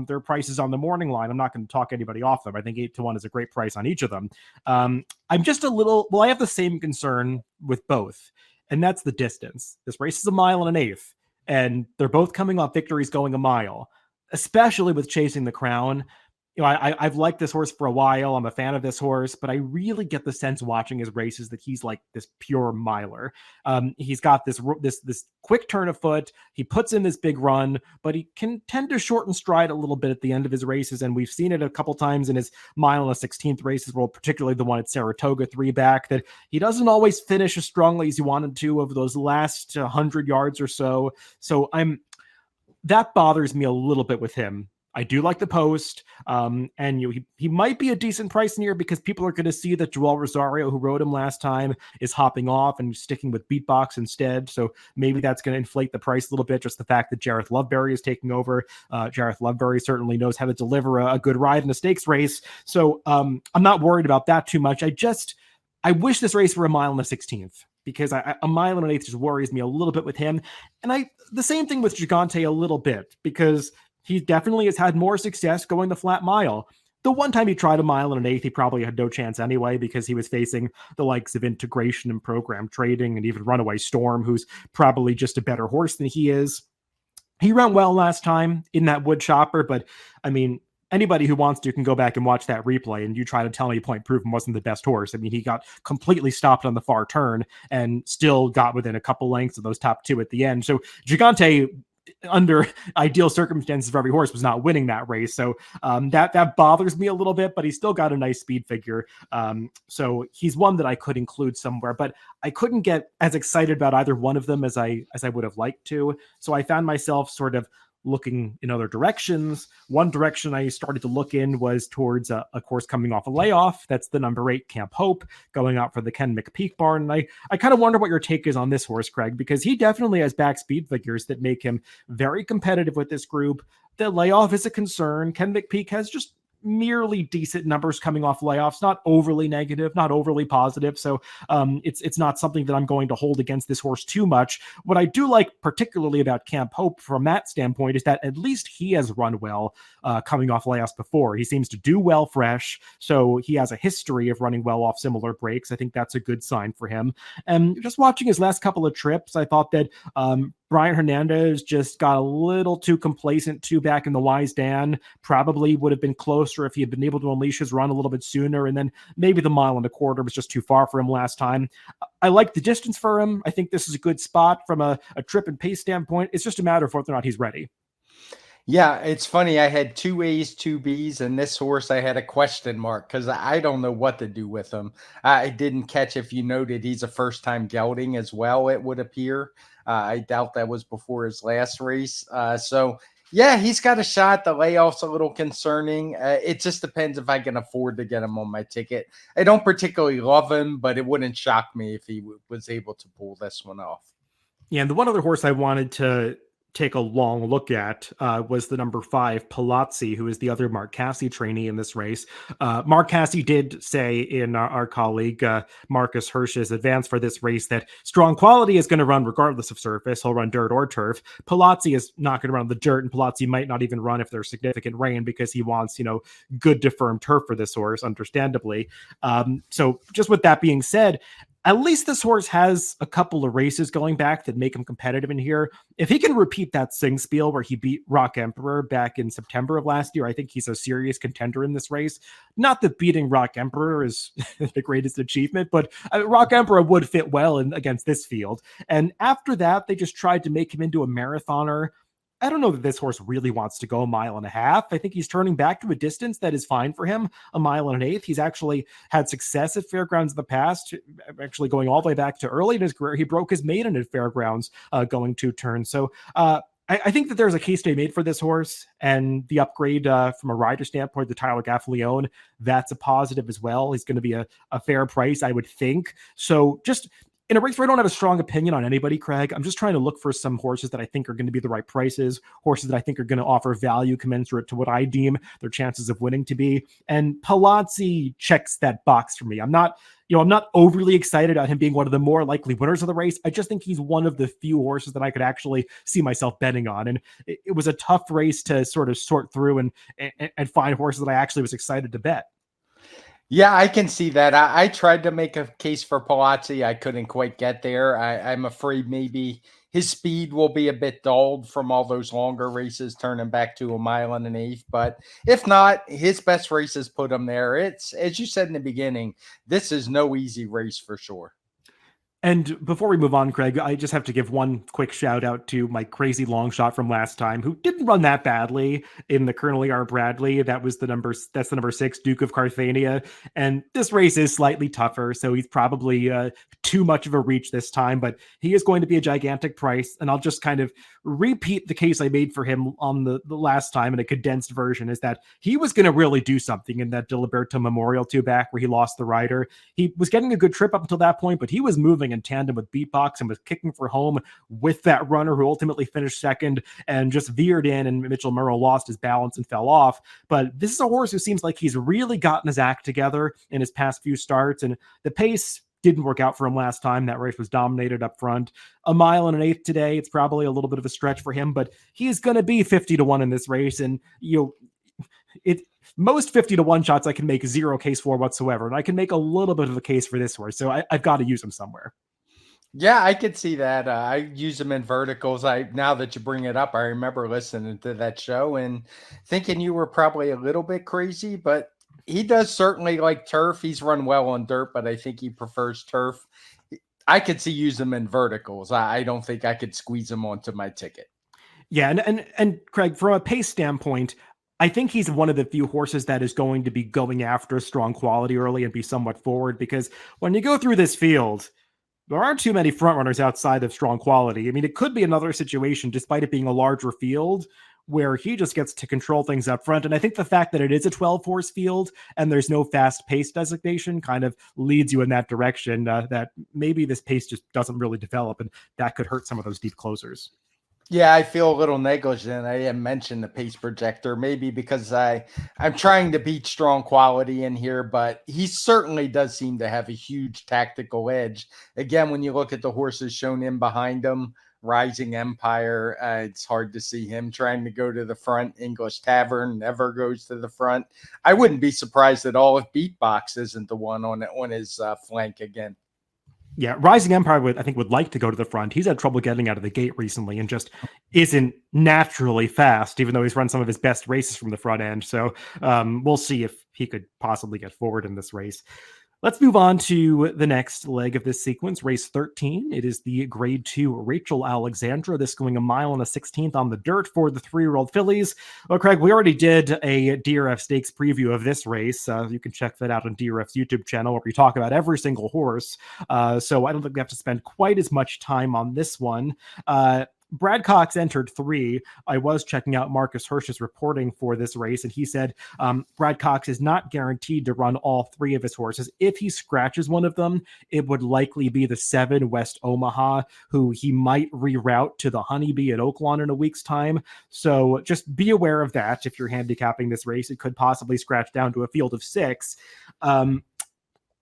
their prices on the morning line, I'm not going to talk anybody off them. I think 8-1 is a great price on each of them. I'm just I have the same concern with both, and that's the distance. This race is 1.125 miles, and they're both coming off victories going a mile, especially with Chasing the Crown. You know, I've liked this horse for a while. I'm a fan of this horse, but I really get the sense watching his races that he's like this pure miler. He's got this quick turn of foot. He puts in this big run, but he can tend to shorten stride a little bit at the end of his races. And we've seen it a couple times in his 1.16 races, well, particularly the one at Saratoga 3 back, that he doesn't always finish as strongly as he wanted to over those last 100 yards or so. So that bothers me a little bit with him. I do like the post, and he might be a decent price in here because people are going to see that Joel Rosario, who rode him last time, is hopping off and sticking with Beatbox instead. So maybe that's going to inflate the price a little bit. Just the fact that Jareth Loveberry is taking over. Jareth Loveberry certainly knows how to deliver a good ride in a stakes race. So I'm not worried about that too much. I wish this race were a mile and a 16th. Because a mile and an eighth just worries me a little bit with him. And the same thing with Gigante a little bit, because he definitely has had more success going the flat mile. The one time he tried a mile and an eighth, he probably had no chance anyway, because he was facing the likes of Integration and Program Trading and even Runaway Storm, who's probably just a better horse than he is. He ran well last time in that wood chopper, but I mean, anybody who wants to can go back and watch that replay, and you try to tell me Point Proven wasn't the best horse. I mean, he got completely stopped on the far turn and still got within a couple lengths of those top two at the end. So Gigante, under ideal circumstances for every horse, was not winning that race. So that bothers me a little bit, but he's still got a nice speed figure. So he's one that I could include somewhere, but I couldn't get as excited about either one of them as I would have liked to. So I found myself sort of looking in other directions. One direction I started to look in was towards a course coming off a layoff. That's the number 8 Camp Hope, going out for the Ken McPeak barn. And I kind of wonder what your take is on this horse, Craig, because he definitely has back speed figures that make him very competitive with this group. The layoff is a concern. Ken McPeak has just merely decent numbers coming off layoffs, not overly negative, not overly positive. So it's not something that I'm going to hold against this horse too much. What I do like particularly about Camp Hope from that standpoint is that at least he has run well coming off layoffs before. He seems to do well fresh, so he has a history of running well off similar breaks. I think that's a good sign for him. And just watching his last couple of trips, I thought that Brian Hernandez just got a little too complacent, too back in the Wise Dan. Probably would have been closer if he had been able to unleash his run a little bit sooner. And then maybe the mile and a quarter was just too far for him last time. I like the distance for him. I think this is a good spot from a trip and pace standpoint. It's just a matter of whether or not he's ready. Yeah, it's funny. I had 2 A's, 2 B's, and this horse I had a question mark because I don't know what to do with him. I didn't catch if you noted he's a first-time gelding as well, it would appear. I doubt that was before his last race. So, yeah, he's got a shot. The layoff's a little concerning. It just depends if I can afford to get him on my ticket. I don't particularly love him, but it wouldn't shock me if he was able to pull this one off. Yeah, and the one other horse I wanted to take a long look at was the number 5 Palazzi, who is the other Mark Casse trainee in this race. Mark Casse did say in our colleague Marcus Hirsch's advance for this race that Strong Quality is going to run regardless of surface. He'll run dirt or turf. Palazzi is not going to run the dirt, and Palazzi might not even run if there's significant rain because he wants, good to firm turf for this horse, understandably. So just with that being said, at least this horse has a couple of races going back that make him competitive in here. If he can repeat that Sing Spiel where he beat Rock Emperor back in September of last year, I think he's a serious contender in this race. Not that beating Rock Emperor is the greatest achievement, but Rock Emperor would fit well against this field. And after that, they just tried to make him into a marathoner. I don't know that this horse really wants to go a mile and a half. I think he's turning back to a distance that is fine for him, a mile and an eighth. He's actually had success at fairgrounds in the past, actually going all the way back to early in his career. He broke his maiden at fairgrounds going 2 turns. So I think that there's a case to be made for this horse, and the upgrade from a rider standpoint, the Tyler Gaffalione, that's a positive as well. He's going to be a fair price, I would think. So just in a race where I don't have a strong opinion on anybody, Craig, I'm just trying to look for some horses that I think are going to be the right prices, horses that I think are going to offer value commensurate to what I deem their chances of winning to be. And Palazzi checks that box for me. I'm not overly excited about him being one of the more likely winners of the race. I just think he's one of the few horses that I could actually see myself betting on. And it was a tough race to sort of sort through and find horses that I actually was excited to bet. Yeah, I can see that. I tried to make a case for Palazzi. I couldn't quite get there. I'm afraid maybe his speed will be a bit dulled from all those longer races, turning back to a mile and an eighth. But if not, his best races put him there. It's, as you said in the beginning, this is no easy race for sure. And before we move on, Craig, I just have to give one quick shout out to my crazy long shot from last time, who didn't run that badly in the Colonel E.R. Bradley. That's the number 6, Duke of Carthania. And this race is slightly tougher, so he's probably too much of a reach this time, but he is going to be a gigantic price. And I'll just kind of repeat the case I made for him on the last time in a condensed version, is that he was going to really do something in that Diliberto Memorial 2 back where he lost the rider. He was getting a good trip up until that point, but he was moving in tandem with Beatbox and was kicking for home with that runner who ultimately finished second and just veered in, and Mitchell Murrow lost his balance and fell off. But this is a horse who seems like he's really gotten his act together in his past few starts, and the pace didn't work out for him last time. That race was dominated up front. A mile and an eighth today, it's probably a little bit of a stretch for him, but he's going to be 50-1 in this race. And most 50-1 shots I can make zero case for whatsoever, and I can make a little bit of a case for this horse, so I've got to use him somewhere. Yeah, I could see that. I use them in verticals. Now that you bring it up, I remember listening to that show and thinking you were probably a little bit crazy, but he does certainly like turf. He's run well on dirt, but I think he prefers turf. I could see use them in verticals. I don't think I could squeeze him onto my ticket. Yeah, and Craig, from a pace standpoint, I think he's one of the few horses that is going to be going after strong quality early and be somewhat forward, because when you go through this field, there aren't too many frontrunners outside of strong quality. I mean, it could be another situation, despite it being a larger field, where he just gets to control things up front. And I think the fact that it is a 12-horse field and there's no fast pace designation kind of leads you in that direction, that maybe this pace just doesn't really develop, and that could hurt some of those deep closers. Yeah, I feel a little negligent. I didn't mention the pace projector, maybe because I'm trying to beat strong quality in here, but he certainly does seem to have a huge tactical edge. Again, when you look at the horses shown in behind him, Rising Empire, it's hard to see him trying to go to the front. English Tavern never goes to the front. I wouldn't be surprised at all if Beatbox isn't the one on his flank again. Yeah, Rising Empire would like to go to the front. He's had trouble getting out of the gate recently and just isn't naturally fast, even though he's run some of his best races from the front end. So we'll see if he could possibly get forward in this race. Let's move on to the next leg of this sequence, race 13. It is the grade 2 Rachel Alexandra. This going 1 mile and a 16th on the dirt for the 3-year-old fillies. Well, Craig, we already did a DRF Stakes preview of this race. You can check that out on DRF's YouTube channel, where we talk about every single horse. So I don't think we have to spend quite as much time on this one. Brad Cox entered 3. I was checking out Marcus Hirsch's reporting for this race, and he said Brad Cox is not guaranteed to run all 3 of his horses. If he scratches one of them, it would likely be the 7 West Omaha, who he might reroute to the Honeybee at Oaklawn in a week's time. So just be aware of that. If you're handicapping this race, it could possibly scratch down to a field of 6.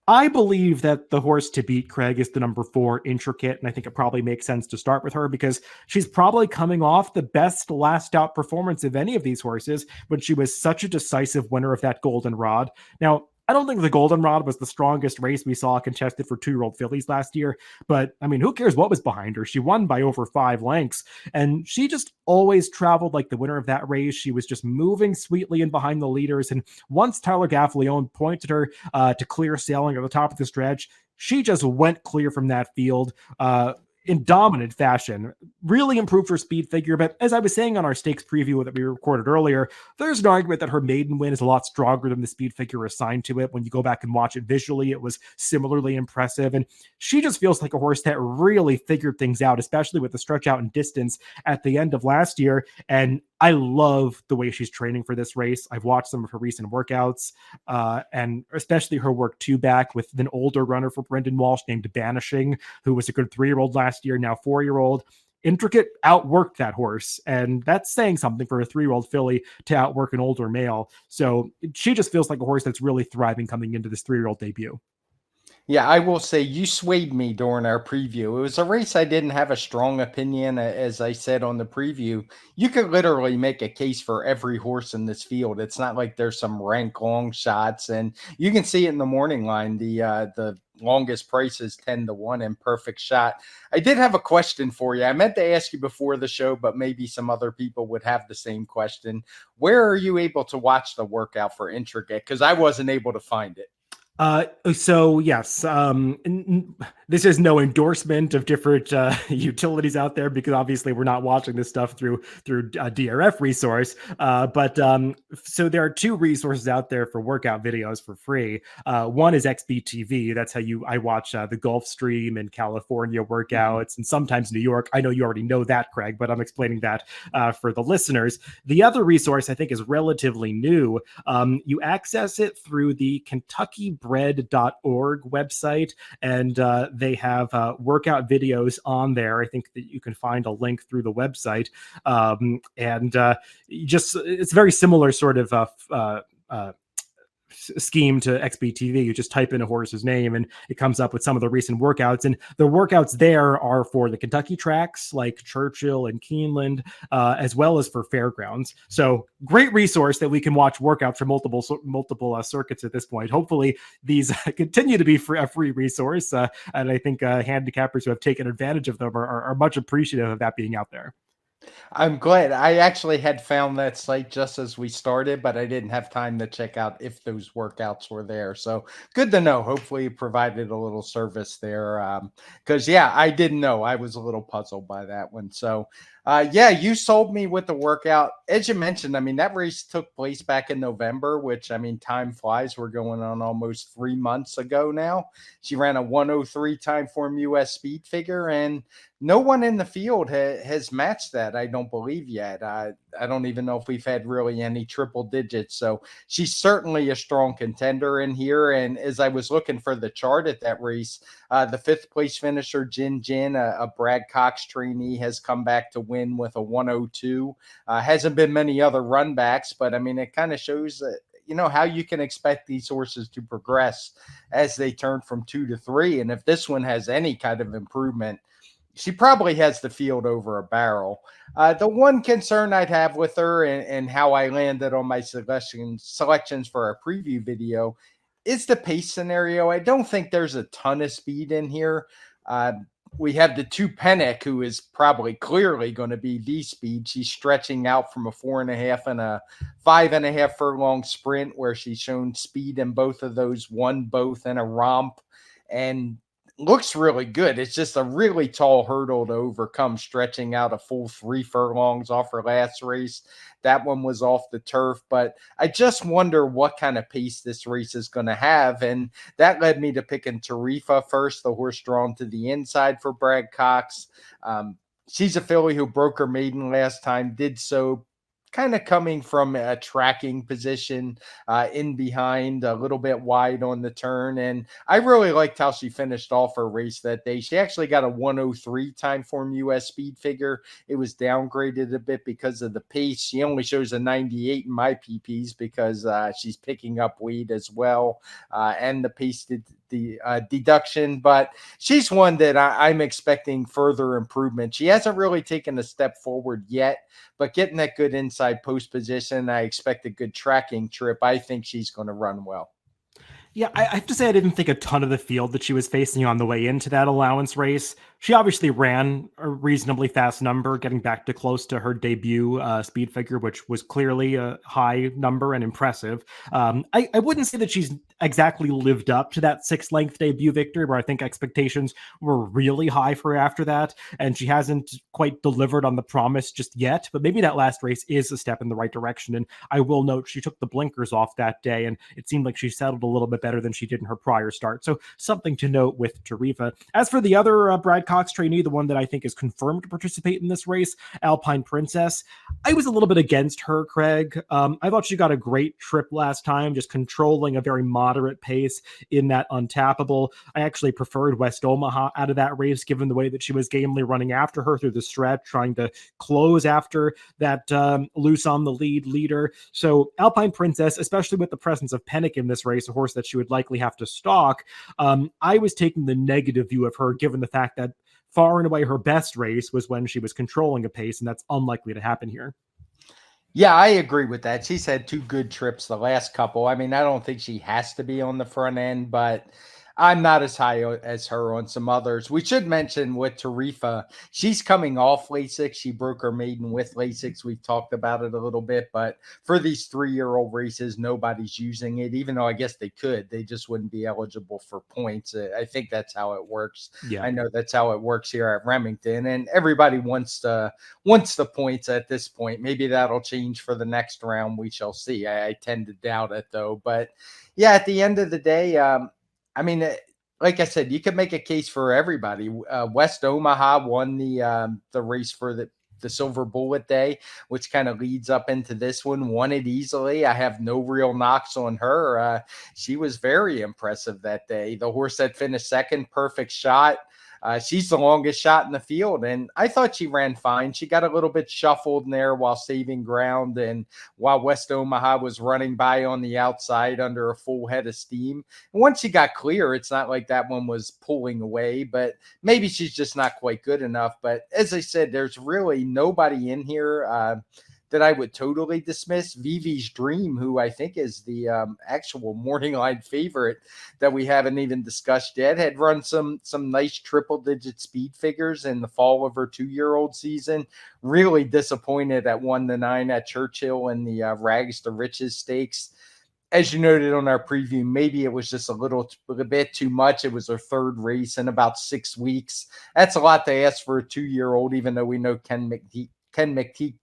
I believe that the horse to beat, Craig, is the number 4 Intricate, and I think it probably makes sense to start with her because she's probably coming off the best last out performance of any of these horses when she was such a decisive winner of that Goldenrod. Now, I don't think the Goldenrod was the strongest race we saw contested for 2-year-old fillies last year, but I mean, who cares what was behind her? She won by over 5 lengths, and she just always traveled like the winner of that race. She was just moving sweetly in behind the leaders, and once Tyler Gaffalione pointed her to clear sailing at the top of the stretch, she just went clear from that field in dominant fashion, really improved her speed figure. But as I was saying on our stakes preview that we recorded earlier, there's an argument that her maiden win is a lot stronger than the speed figure assigned to it. When you go back and watch it visually, it was similarly impressive. And she just feels like a horse that really figured things out, especially with the stretch out and distance at the end of last year. And I love the way she's training for this race. I've watched some of her recent workouts, and especially her work 2 back with an older runner for Brendan Walsh named Banishing, who was a good 3-year-old last year, now 4-year-old. Intricate outworked that horse, and that's saying something for a 3-year-old filly to outwork an older male. So she just feels like a horse that's really thriving coming into this 3-year-old debut. Yeah, I will say you swayed me during our preview. It was a race I didn't have a strong opinion, as I said on the preview. You could literally make a case for every horse in this field. It's not like there's some rank long shots, and you can see it in the morning line. The longest price is 10-1 in Perfect Shot. I did have a question for you. I meant to ask you before the show, but maybe some other people would have the same question. Where are you able to watch the workout for Intricate? Because I wasn't able to find it. So yes, This is no endorsement of different utilities out there, because obviously we're not watching this stuff through DRF resource. But so there are two resources out there for workout videos for free. One is XBTV. That's how I watch the Gulf Stream in California workouts, and sometimes New York. I know you already know that, Craig, but I'm explaining that for the listeners. The other resource I think is relatively new. You access it through the KentuckyBread.org website, and they have workout videos on there. I think that you can find a link through the website, and just it's very similar sort of scheme to XBTV. You just type in a horse's name and it comes up with some of the recent workouts. And the workouts there are for the Kentucky tracks like Churchill and Keeneland, as well as for fairgrounds. So great resource that we can watch workouts for multiple circuits at this point. Hopefully these continue to be a free resource. And I think handicappers who have taken advantage of them are much appreciative of that being out there. I'm glad. I actually had found that site just as we started, but I didn't have time to check out if those workouts were there. So good to know. Hopefully it provided a little service there. Because, yeah, I didn't know. I was a little puzzled by that one. So, yeah, you sold me with the workout. As you mentioned, I mean, that race took place back in November, which, I mean, time flies. We're going on almost 3 months ago now. She ran a 103 TimeformUS speed figure, and no one in the field has matched that, I don't believe yet. I don't even know if we've had really any triple digits. So she's certainly a strong contender in here. And as I was looking for the chart at that race, the fifth place finisher, Jin, a Brad Cox trainee, has come back to win with a 102. Hasn't been many other run backs, but I mean, it kind of shows that, you know, how you can expect these horses to progress as they turn from 2 to 3. And if this one has any kind of improvement, she probably has the field over a barrel. The one concern I'd have with her and how I landed on my selections for our preview video is the pace scenario. I don't think there's a ton of speed in here. We have the 2 Pennick, who is probably clearly going to be the speed. She's stretching out from a 4.5 and a 5.5 furlong sprint, where she's shown speed in both of those, won both in a romp, and looks really good. It's just a really tall hurdle to overcome, stretching out a full 3 furlongs off her last race. That one was off the turf, but I just wonder what kind of pace this race is going to have. And that led me to picking Tarifa first, the horse drawn to the inside for Brad Cox. She's a filly who broke her maiden last time, did so kind of coming from a tracking position in behind, a little bit wide on the turn. And I really liked how she finished off her race that day. She actually got a 103 TimeformUS speed figure. It was downgraded a bit because of the pace. She only shows a 98 in my PPs because she's picking up weight as well. And the pace did the deduction, but she's one that I'm expecting further improvement. She hasn't really taken a step forward yet, but getting that good inside post position, I expect a good tracking trip. I think she's going to run well. Yeah, I have to say I didn't think a ton of the field that she was facing on the way into that allowance race. She obviously ran a reasonably fast number, getting back to close to her debut speed figure, which was clearly a high number and impressive. I wouldn't say that she's exactly lived up to that 6-length debut victory, where I think expectations were really high for her after that, and she hasn't quite delivered on the promise just yet. But maybe that last race is a step in the right direction. And I will note she took the blinkers off that day, and it seemed like she settled a little bit better than she did in her prior start. So something to note with Tarifa. As for the other Brad Cox trainee, the one that I think is confirmed to participate in this race, Alpine Princess, I was a little bit against her, Craig. I thought she got a great trip last time, just controlling a very moderate pace in that untappable. I actually preferred West Omaha out of that race, given the way that she was gamely running after her through the stretch, trying to close after that loose on the leader. So Alpine Princess, especially with the presence of Pennick in this race, a horse that she would likely have to stalk, I was taking the negative view of her, given the fact that far and away her best race was when she was controlling a pace, and that's unlikely to happen here. Yeah, I agree with that. She's had 2 good trips the last couple. I mean, I don't think she has to be on the front end, but I'm not as high as her on some others. We should mention with Tarifa, she's coming off LASIK. She broke her maiden with LASIK. We've talked about it a little bit, but for these 3-year-old races, nobody's using it, even though I guess they could. They just wouldn't be eligible for points. I think that's how it works. Yeah. I know that's how it works here at Remington, and everybody wants the points at this point. Maybe that'll change for the next round. We shall see. I tend to doubt it, though. But yeah, at the end of the day, I mean, like I said, you could make a case for everybody. West Omaha won the race for the Silver Bullet Day, which kind of leads up into this one. Won it easily. I have no real knocks on her. She was very impressive that day. The horse that finished second, Perfect Shot. She's the longest shot in the field, and I thought she ran fine. She got a little bit shuffled in there while saving ground, and while West Omaha was running by on the outside under a full head of steam. And once she got clear, it's not like that one was pulling away, but maybe she's just not quite good enough. But as I said, there's really nobody in here that I would totally dismiss. Vivi's Dream, who I think is the actual morning line favorite that we haven't even discussed yet, had run some nice triple-digit speed figures in the fall of her 2-year-old season. Really disappointed at 1-9 at Churchill in the Rags to Riches Stakes. As you noted on our preview, maybe it was just a bit too much. It was her third race in about 6 weeks. That's a lot to ask for a 2-year-old, even though we know Ken McPeak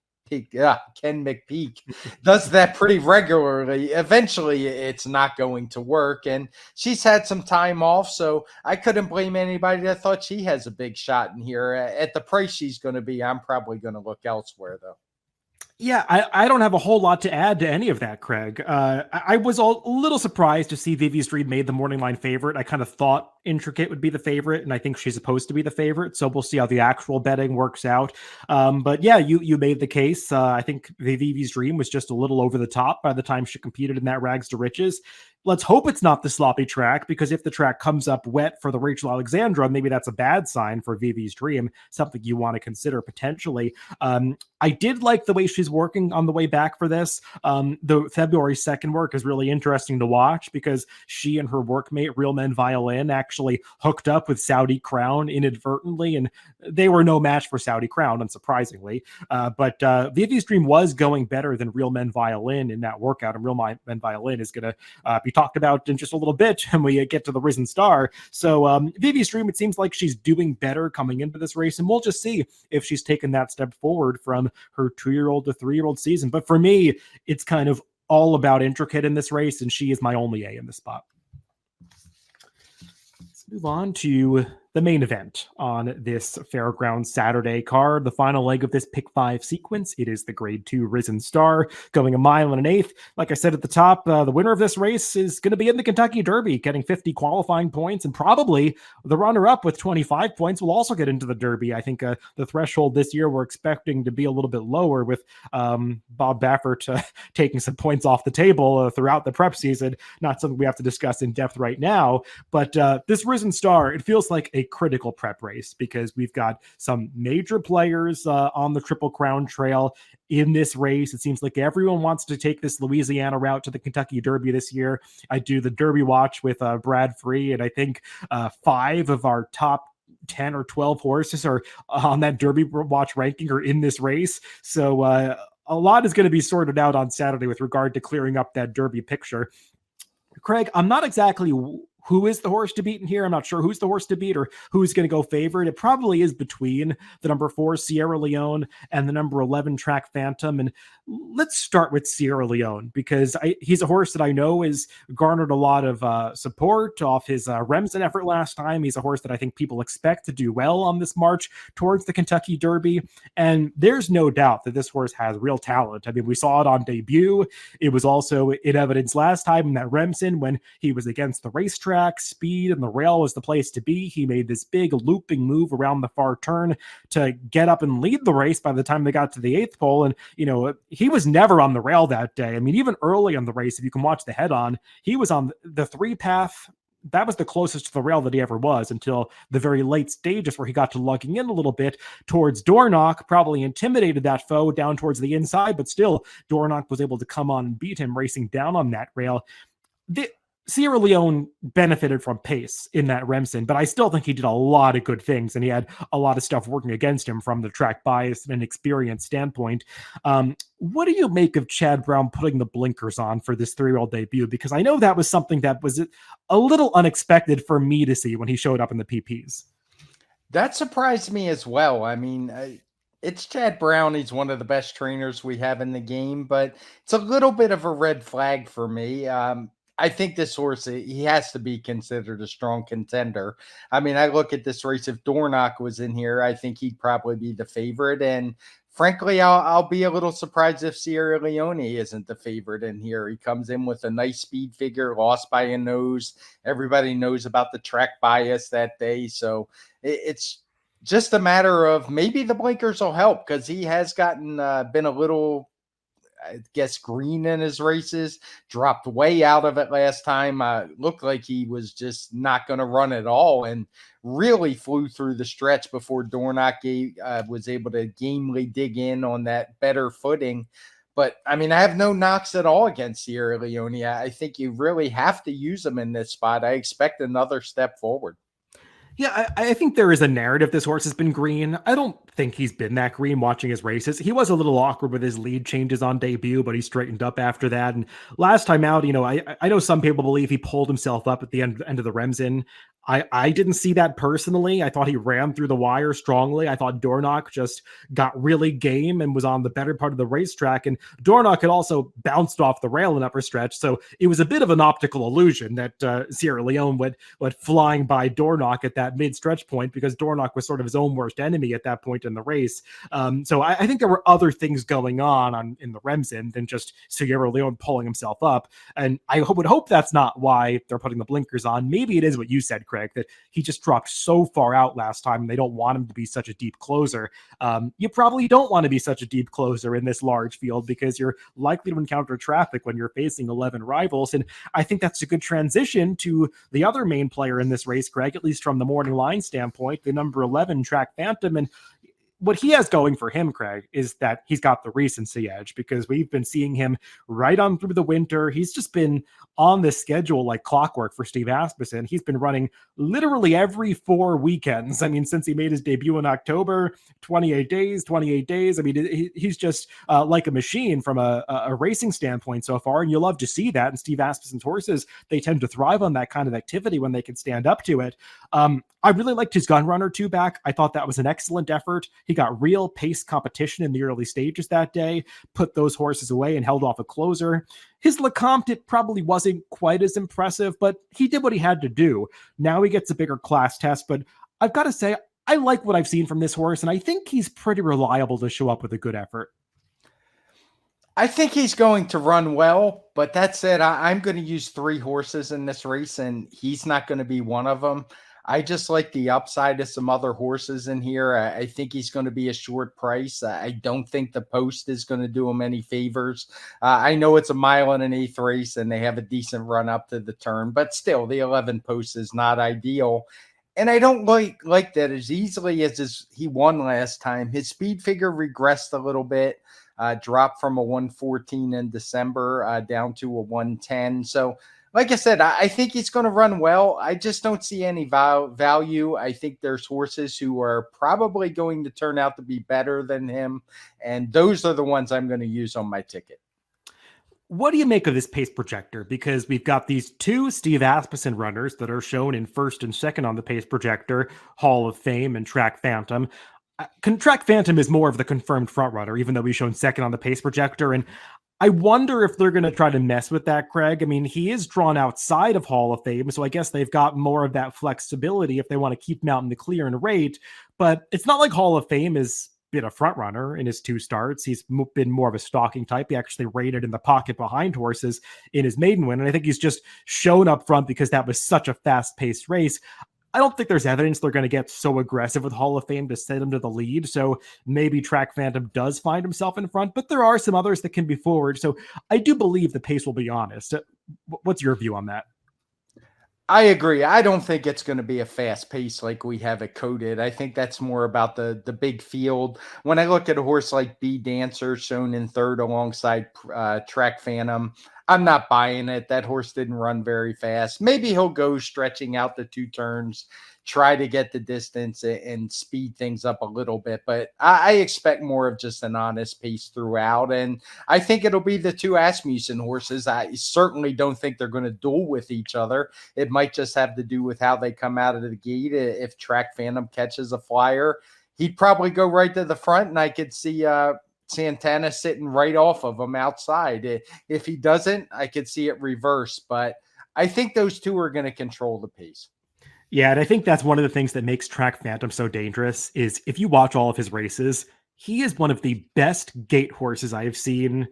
does that pretty regularly. Eventually, it's not going to work, and she's had some time off, so I couldn't blame anybody that thought she has a big shot in here. At the price she's going to be, I'm probably going to look elsewhere, though. Yeah, I don't have a whole lot to add to any of that, Craig. I was a little surprised to see Vivi's Dream made the morning line favorite. I kind of thought Intricate would be the favorite, and I think she's supposed to be the favorite, so we'll see how the actual betting works out. But yeah, you made the case. I think Vivi's Dream was just a little over the top by the time she competed in that Rags to Riches. Let's hope it's not the sloppy track, because if the track comes up wet for the Rachel Alexandra, maybe that's a bad sign for Vivi's Dream, something you want to consider potentially. I did like the way she's working on the way back for this. The February 2nd work is really interesting to watch, because she and her workmate, Real Men Violin, actually hooked up with Saudi Crown inadvertently, and they were no match for Saudi Crown, unsurprisingly. But Vivi's Dream was going better than Real Men Violin in that workout, and Real Men Violin is going to be talked about in just a little bit when we get to the Risen Star. So Vivi's Dream, it seems like she's doing better coming into this race, and we'll just see if she's taken that step forward from her 2-year-old to 3-year-old season. But for me, it's kind of all about Intricate in this race, and she is my only A in this spot. Let's move on to the main event on this Fairground Saturday card, the final leg of this Pick 5 sequence. It is the Grade 2 Risen Star, going 1 1/8 miles. Like I said at the top, the winner of this race is going to be in the Kentucky Derby, getting 50 qualifying points, and probably the runner-up with 25 points will also get into the Derby. I think the threshold this year we're expecting to be a little bit lower, with Bob Baffert taking some points off the table throughout the prep season. Not something we have to discuss in depth right now, but this Risen Star, it feels like a critical prep race, because we've got some major players on the Triple Crown Trail in this race. It seems like everyone wants to take this Louisiana route to the Kentucky Derby this year. I do the Derby Watch with Brad Free, and I think 5 of our top 10 or 12 horses are on that Derby Watch ranking are in this race. So a lot is going to be sorted out on Saturday with regard to clearing up that Derby picture. Craig, I'm not exactly who is the horse to beat in here. I'm not sure who's the horse to beat or who's going to go favorite. It probably is between the number 4 Sierra Leone and the number 11 Track Phantom. And let's start with Sierra Leone, because he's a horse that I know has garnered a lot of support off his Remsen effort last time. He's a horse that I think people expect to do well on this march towards the Kentucky Derby. And there's no doubt that this horse has real talent. I mean, we saw it on debut. It was also in evidence last time in that Remsen when he was against the racetrack. Speed and the rail was the place to be. He made this big looping move around the far turn to get up and lead the race by the time they got to the 8th pole. And, you know, he was never on the rail that day. I mean, even early on the race, if you can watch the head on, he was on the 3 path. That was the closest to the rail that he ever was, until the very late stages where he got to lugging in a little bit towards Dornoch, probably intimidated that foe down towards the inside, but still Dornoch was able to come on and beat him racing down on that rail. Sierra Leone benefited from pace in that Remsen, but I still think he did a lot of good things, and he had a lot of stuff working against him from the track bias and an experience standpoint. What do you make of Chad Brown putting the blinkers on for this 3-year-old debut? Because I know that was something that was a little unexpected for me to see when he showed up in the PPs. That surprised me as well. I mean, it's Chad Brown. He's one of the best trainers we have in the game, but it's a little bit of a red flag for me. I think this horse, he has to be considered a strong contender. I mean, I look at this race. If Dornock was in here, I think he'd probably be the favorite. And frankly, I'll be a little surprised if Sierra Leone isn't the favorite in here. He comes in with a nice speed figure, lost by a nose. Everybody knows about the track bias that day. So it's just a matter of maybe the blinkers will help, because he has gotten been a little, I guess, green in his races, dropped way out of it last time. Looked like he was just not going to run at all, and really flew through the stretch before Dornock was able to gamely dig in on that better footing. But I mean, I have no knocks at all against Sierra Leone. I think you really have to use him in this spot. I expect another step forward. Yeah, I think there is a narrative this horse has been green. I don't think he's been that green watching his races. He was a little awkward with his lead changes on debut, but he straightened up after that. And last time out, I know some people believe he pulled himself up at the end of the Remsen. I didn't see that personally. I thought he ran through the wire strongly. I thought Dornock just got really game and was on the better part of the racetrack. And Dornock had also bounced off the rail in upper stretch. So it was a bit of an optical illusion that Sierra Leone went flying by Dornock at that mid-stretch point, because Dornock was sort of his own worst enemy at that point in the race. So I think there were other things going on in the Remsen than just Sierra Leone pulling himself up. And I would hope that's not why they're putting the blinkers on. Maybe it is what you said, Craig, that he just dropped so far out last time and they don't want him to be such a deep closer. You probably don't want to be such a deep closer in this large field, because you're likely to encounter traffic when you're facing 11 rivals. And I think that's a good transition to the other main player in this race, Craig, at least from the morning line standpoint, the number 11 Track Phantom. And what he has going for him, Craig, is that he's got the recency edge, because we've been seeing him right on through the winter. He's just been on this schedule like clockwork for Steve Asmussen. He's been running literally every 4 weekends. I mean, since he made his debut in October, 28 days. I mean, he's just like a machine from a racing standpoint so far. And you love to see that. And Steve Asmussen's horses, they tend to thrive on that kind of activity when they can stand up to it. I really liked his Gun Runner 2 back. I thought that was an excellent effort. He got real pace competition in the early stages that day, put those horses away and held off a closer. His Lecomte, it probably wasn't quite as impressive, but he did what he had to do. Now he gets a bigger class test, but I've got to say, I like what I've seen from this horse, and I think he's pretty reliable to show up with a good effort. I think he's going to run well, but that said, I'm going to use 3 horses in this race, and he's not going to be one of them. I just like the upside of some other horses in here. I think he's going to be a short price. I don't think the post is going to do him any favors. I know it's a 1.125 race and they have a decent run up to the turn, but still the 11 post is not ideal. And I don't like that as easily as he won last time. His speed figure regressed a little bit, dropped from a 114 in December down to a 110. So like I said, I think he's going to run well. I just don't see any value. I think there's horses who are probably going to turn out to be better than him, and those are the ones I'm going to use on my ticket. What do you make of this pace projector? Because we've got these 2 Steve Asmussen runners that are shown in first and second on the pace projector, Hall of Fame and Track Phantom. Track Phantom is more of the confirmed front runner, even though he's shown second on the pace projector. And I wonder if they're going to try to mess with that, Craig. I mean, he is drawn outside of Hall of Fame, so I guess they've got more of that flexibility if they want to keep him out in the clear and rate. But it's not like Hall of Fame has been a front runner in his 2 starts. He's been more of a stalking type. He actually rated in the pocket behind horses in his maiden win. And I think he's just shown up front because that was such a fast-paced race. I don't think there's evidence they're going to get so aggressive with Hall of Fame to send him to the lead. So maybe Track Phantom does find himself in front, but there are some others that can be forward. So I do believe the pace will be honest. What's your view on that? I agree. I don't think it's going to be a fast pace like we have it coded. I think that's more about the big field. When I look at a horse like B Dancer shown in third alongside Track Phantom, I'm not buying it. That horse didn't run very fast. Maybe he'll go stretching out the 2 turns, try to get the distance and speed things up a little bit. But I expect more of just an honest pace throughout. And I think it'll be the two Asmussen horses. I certainly don't think they're going to duel with each other. It might just have to do with how they come out of the gate. If Track Phantom catches a flyer, he'd probably go right to the front, and I could see Santana sitting right off of him outside. If he doesn't, I could see it reverse, but I think those two are going to control the pace. Yeah, and I think that's one of the things that makes Track Phantom so dangerous is if you watch all of his races, he is one of the best gate horses I have seen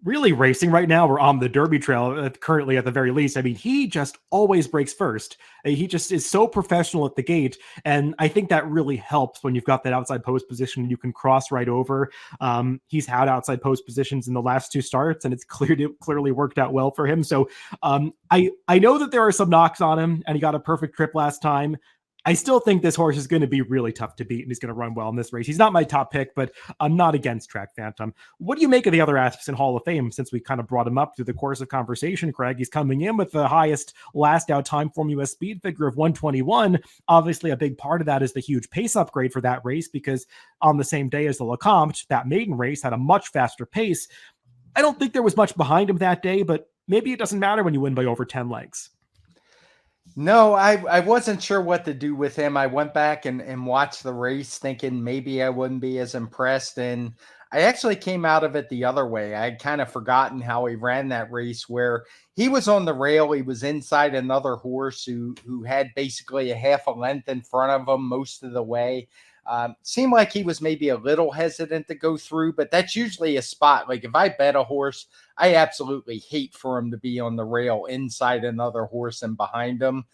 really racing right now. We're on the Derby trail currently at the very least. I mean, he just always breaks first. He just is so professional at the gate. And I think that really helps when you've got that outside post position and you can cross right over. He's had outside post positions in the last 2 starts and it's clearly worked out well for him. So I know that there are some knocks on him and he got a perfect trip last time. I still think this horse is going to be really tough to beat and he's going to run well in this race. He's not my top pick, but I'm not against Track Phantom. What do you make of the other aspects in Hall of Fame since we kind of brought him up through the course of conversation, Craig? He's coming in with the highest last out TimeformUS speed figure of 121. Obviously, a big part of that is the huge pace upgrade for that race because on the same day as the Lecomte, that maiden race had a much faster pace. I don't think there was much behind him that day, but maybe it doesn't matter when you win by over 10 legs. No, I wasn't sure what to do with him. I went back and watched the race thinking maybe I wouldn't be as impressed. And I actually came out of it the other way. I had kind of forgotten how he ran that race where he was on the rail. He was inside another horse who had basically a half a length in front of him most of the way. Seemed like he was maybe a little hesitant to go through, but that's usually a spot. Like if I bet a horse, I absolutely hate for him to be on the rail inside another horse and behind him.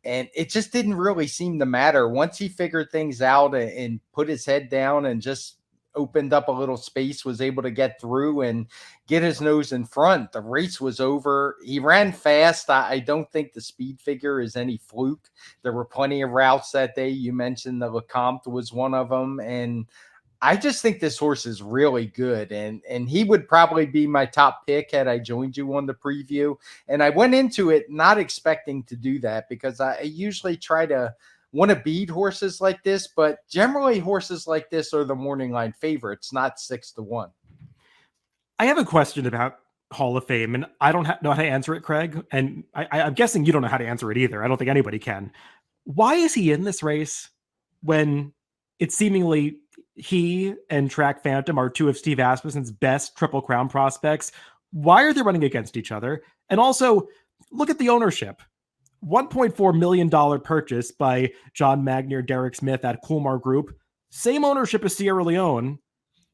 And it just didn't really seem to matter. Once he figured things out and put his head down and just opened up a little space, was able to get through and get his nose in front, the race was over. He ran fast. I don't think the speed figure is any fluke. There were plenty of routes that day. You mentioned the Lecomte was one of them. And I just think this horse is really good. And he would probably be my top pick had I joined you on the preview. And I went into it not expecting to do that because I usually try to want to beat horses like this, but generally horses like this are the morning line favorites, not 6-1. I have a question about Hall of Fame, and I don't know how to answer it, Craig. And I'm guessing you don't know how to answer it either. I don't think anybody can. Why is he in this race when it's seemingly he and Track Phantom are two of Steve Asmussen's best Triple Crown prospects? Why are they running against each other? And also, look at the ownership. $1.4 million purchase by John Magnier, Derek Smith at Coolmar Group. Same ownership as Sierra Leone.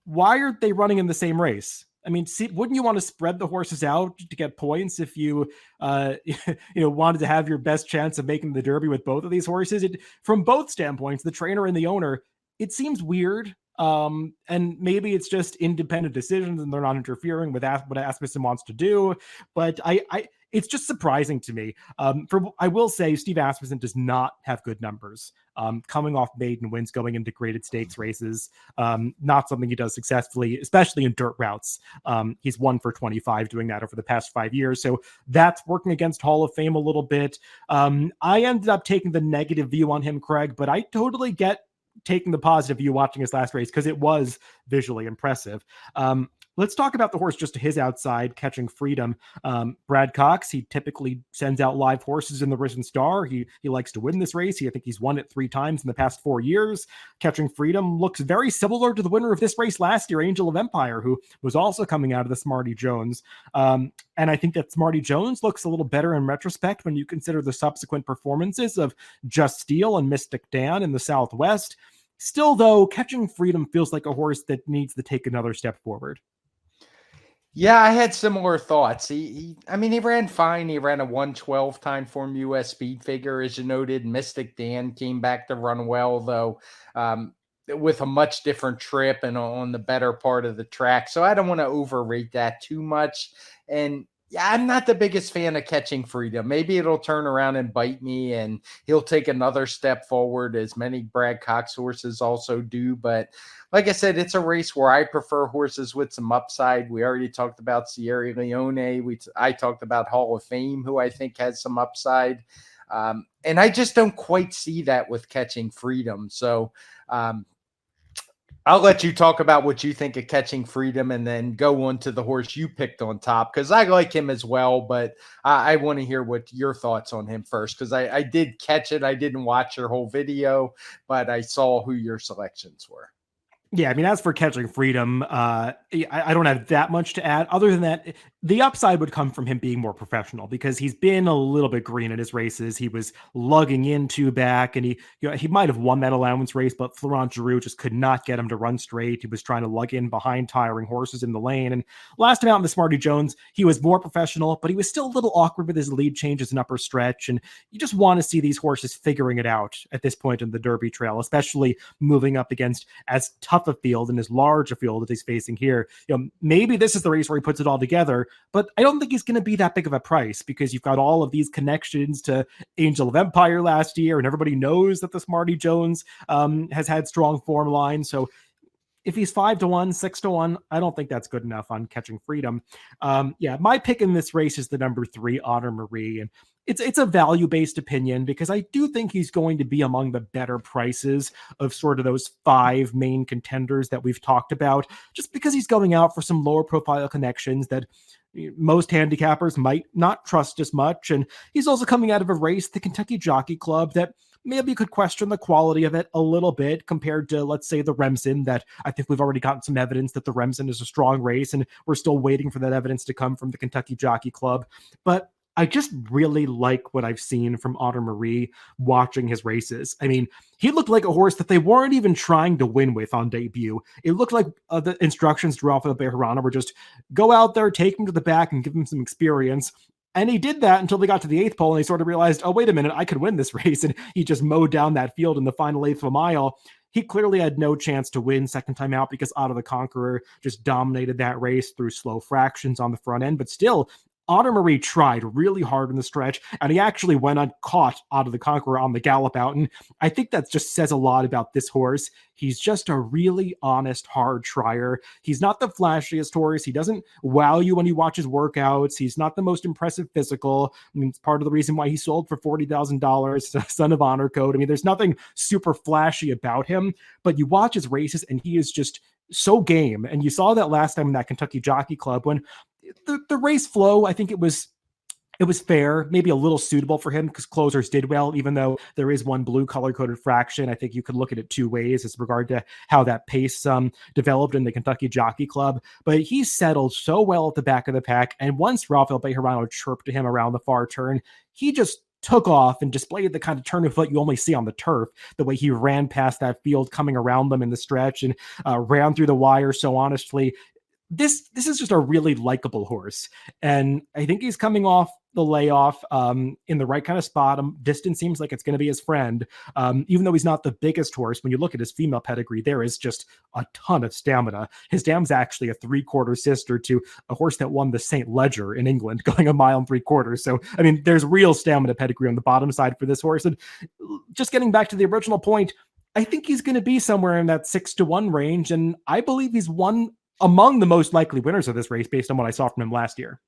Why are they running in the same race? I mean, wouldn't you want to spread the horses out to get points if you, wanted to have your best chance of making the Derby with both of these horses? From both standpoints, the trainer and the owner, it seems weird. And maybe it's just independent decisions and they're not interfering with what Asmussen wants to do. But it's just surprising to me. I will say Steve Asmussen does not have good numbers. Coming off maiden wins, going into graded stakes races, not something he does successfully, especially in dirt routes. He's 1 for 25 doing that over the past 5 years. So that's working against Hall of Fame a little bit. I ended up taking the negative view on him, Craig, but I totally get taking the positive view watching his last race because it was visually impressive. Let's talk about the horse just to his outside, Catching Freedom. Brad Cox, he typically sends out live horses in the Risen Star. He likes to win this race. I think he's won it 3 times in the past 4 years. Catching Freedom looks very similar to the winner of this race last year, Angel of Empire, who was also coming out of the Smarty Jones. And I think that Smarty Jones looks a little better in retrospect when you consider the subsequent performances of Just Steel and Mystic Dan in the Southwest. Still, though, Catching Freedom feels like a horse that needs to take another step forward. Yeah, I had similar thoughts. He ran fine. He ran a 112 TimeformUS speed figure, as you noted. Mystic Dan came back to run well, though, with a much different trip and on the better part of the track. So I don't want to overrate that too much. And Yeah, I'm not the biggest fan of Catching Freedom. Maybe it'll turn around and bite me and he'll take another step forward, as many Brad Cox horses also do. But like I said, it's a race where I prefer horses with some upside. We already talked about Sierra Leone. I talked about Hall of Fame, who I think has some upside. And I just don't quite see that with Catching Freedom. So, I'll let you talk about what you think of Catching Freedom and then go on to the horse you picked on top, because I like him as well, but I want to hear what your thoughts on him first, because I did catch it. I didn't watch your whole video, but I saw who your selections were. Yeah, I mean, as for Catching Freedom, I don't have that much to add. Other than that, the upside would come from him being more professional, because he's been a little bit green in his races. He was lugging into back, and he might have won that allowance race, but Florent Giroux just could not get him to run straight. He was trying to lug in behind tiring horses in the lane. And last time out in the Smarty Jones, he was more professional, but he was still a little awkward with his lead changes and upper stretch. And you just want to see these horses figuring it out at this point in the Derby Trail, especially moving up against as tough a field and as large a field that he's facing here. Maybe this is the race where he puts it all together, but I don't think he's going to be that big of a price, because you've got all of these connections to Angel of Empire last year, and everybody knows that the Smarty Jones has had strong form lines. So if he's 5-1, 6-1, I don't think that's good enough on Catching Freedom. Yeah, my pick in this race is the number 3, Honor Marie. And it's a value-based opinion, because I do think he's going to be among the better prices of sort of those 5 main contenders that we've talked about, just because he's going out for some lower profile connections that most handicappers might not trust as much. And he's also coming out of a race, the Kentucky Jockey Club, that maybe you could question the quality of it a little bit compared to, let's say, the Remsen, that I think we've already gotten some evidence that the Remsen is a strong race, and we're still waiting for that evidence to come from the Kentucky Jockey Club. But I just really like what I've seen from Honor Marie watching his races. I mean, he looked like a horse that they weren't even trying to win with on debut. It looked like the instructions to Rafael Bejarano were just go out there, take him to the back, and give him some experience. And he did that until they got to the 8th pole, and he sort of realized, oh, wait a minute, I could win this race. And he just mowed down that field in the final 1/8 of a mile. He clearly had no chance to win second time out, because Otto the Conqueror just dominated that race through slow fractions on the front end. But still, Honor Marie tried really hard in the stretch, and he actually went uncaught Otto the Conqueror on the gallop out. And I think that just says a lot about this horse. He's just a really honest, hard trier. He's not the flashiest horse. He doesn't wow you when you watch his workouts. He's not the most impressive physical. I mean, it's part of the reason why he sold for $40,000, Son of Honor code. I mean, there's nothing super flashy about him, but you watch his races and he is just so game. And you saw that last time in that Kentucky Jockey Club when the race flow, I think it was fair, maybe a little suitable for him, because closers did well, even though there is one blue color-coded fraction. I think you could look at it 2 ways as regard to how that pace developed in the Kentucky Jockey Club. But he settled so well at the back of the pack, and once Rafael Bejarano chirped to him around the far turn, he just took off and displayed the kind of turn of foot you only see on the turf, the way he ran past that field, coming around them in the stretch, and ran through the wire so honestly. This is just a really likable horse, and I think he's coming off the layoff in the right kind of spot. Distance seems like it's going to be his friend, even though he's not the biggest horse. When you look at his female pedigree, there is just a ton of stamina. His dam's actually a 3/4 sister to a horse that won the St. Leger in England, going 1 3/4 miles. So, I mean, there's real stamina pedigree on the bottom side for this horse. And just getting back to the original point, I think he's going to be somewhere in that 6-1 range, and I believe he's among the most likely winners of this race based on what I saw from him last year.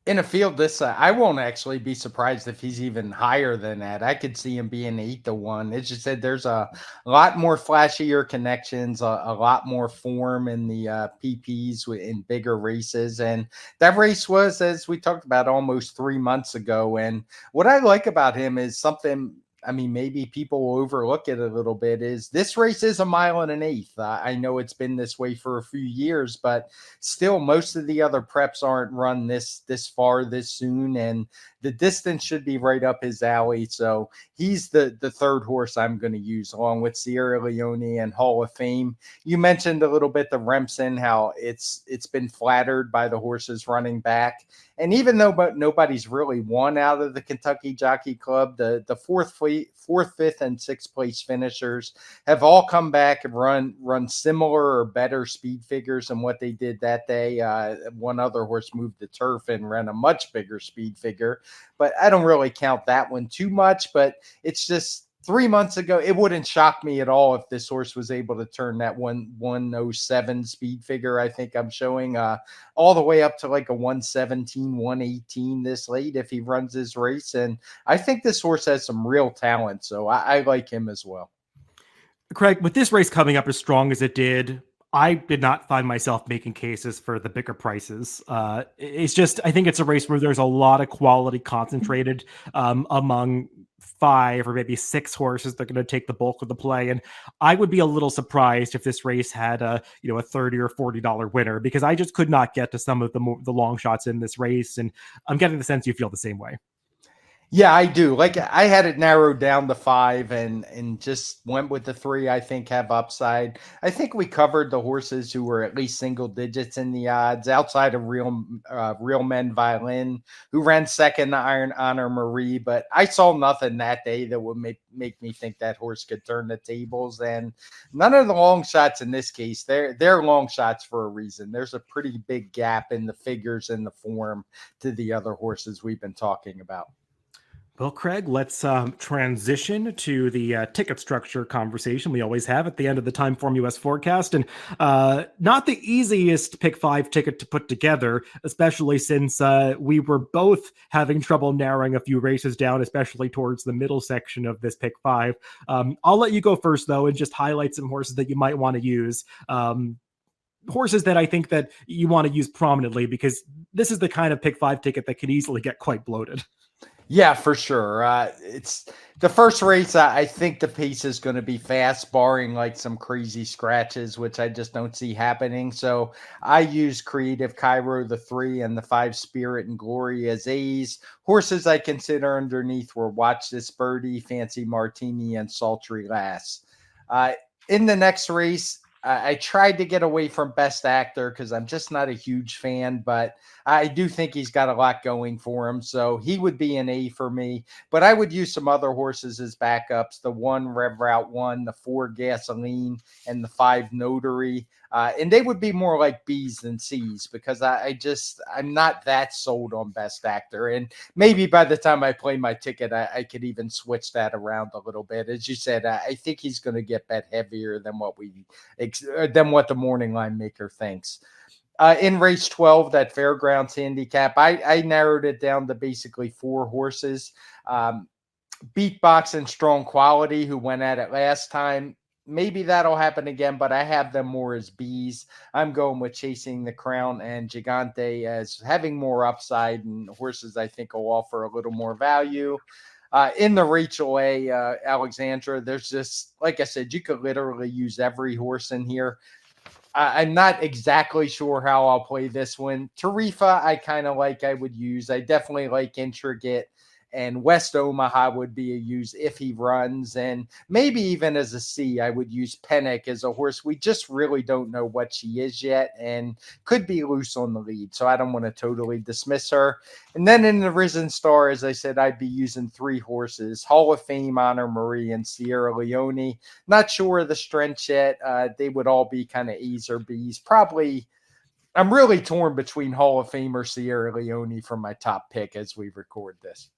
In a field this I won't actually be surprised if he's even higher than that. I could see him being 8-1. It's just that there's a lot more flashier connections, a lot more form in the PPs in bigger races. And that race was, as we talked about, almost 3 months ago. And what I like about him is something, I mean, maybe people will overlook it a little bit, is this race is 1.125 miles. I know it's been this way for a few years, but still most of the other preps aren't run this far this soon, and the distance should be right up his alley. So he's the third horse I'm going to use, along with Sierra Leone and Hall of Fame. You mentioned a little bit the Remsen, how it's been flattered by the horses running back. And even though nobody's really won out of the Kentucky Jockey Club, the fourth, fifth, and sixth place finishers have all come back and run similar or better speed figures than what they did that day. One other horse moved the turf and ran a much bigger speed figure, but I don't really count that one too much. But it's just 3 months ago, it wouldn't shock me at all if this horse was able to turn that 107 speed figure I think I'm showing all the way up to like a 117, 118 this late if he runs his race. And I think this horse has some real talent, so I like him as well. Craig, with this race coming up as strong as it did, I did not find myself making cases for the bigger prices. It's just, I think it's a race where there's a lot of quality concentrated among 5 or maybe 6 horses that are going to take the bulk of the play. And I would be a little surprised if this race had a $30 or $40 winner, because I just could not get to some of the long shots in this race. And I'm getting the sense you feel the same way. Yeah, I do. Like I had it narrowed down to 5 and just went with the 3 I think have upside. I think we covered the horses who were at least single digits in the odds outside of Real Men Violin, who ran second to Iron Honor Marie, but I saw nothing that day that would make me think that horse could turn the tables. And none of the long shots in this case, they're long shots for a reason. There's a pretty big gap in the figures and the form to the other horses we've been talking about. Well, Craig, let's transition to the ticket structure conversation we always have at the end of the TimeformUS Forecast. And not the easiest pick 5 ticket to put together, especially since we were both having trouble narrowing a few races down, especially towards the middle section of this pick 5. I'll let you go first, though, and just highlight some horses that you might want to use. Horses that I think that you want to use prominently, because this is the kind of pick 5 ticket that could easily get quite bloated. Yeah, for sure. It's the first race. I think the pace is going to be fast, barring like some crazy scratches, which I just don't see happening. So I use Creative Cairo, the 3, and the 5 Spirit and Glory as A's. Horses I consider underneath were Watch This Birdie, Fancy Martini, and Sultry Lass. In the next race, I tried to get away from Best Actor because I'm just not a huge fan, but I do think he's got a lot going for him. So he would be an A for me, but I would use some other horses as backups. The 1 Rev Route 1, the 4 Gasoline, and the 5 Notary. And they would be more like B's than C's, because I'm not that sold on Best Actor. And maybe by the time I play my ticket, I could even switch that around a little bit. As you said, I think he's going to get bet heavier than what the morning line maker thinks. In race 12, that Fairgrounds handicap, I narrowed it down to basically 4 horses. Beatbox and Strong Quality, who went at it last time. Maybe that'll happen again, but I have them more as B's. I'm going with Chasing the Crown and Gigante as having more upside, and horses I think will offer a little more value. In the Rachel A. Alexandra, there's just, like I said, you could literally use every horse in here. I'm not exactly sure how I'll play this one. Tarifa, I kind of like, I would use. I definitely like Intricate, and West Omaha would be a use if he runs. And maybe even as a C, I would use Pennick as a horse. We just really don't know what she is yet and could be loose on the lead. So I don't want to totally dismiss her. And then in the Risen Star, as I said, I'd be using 3 horses: Hall of Fame, Honor Marie, and Sierra Leone. Not sure of the strength yet. They would all be kind of A's or B's. Probably, I'm really torn between Hall of Fame or Sierra Leone for my top pick as we record this.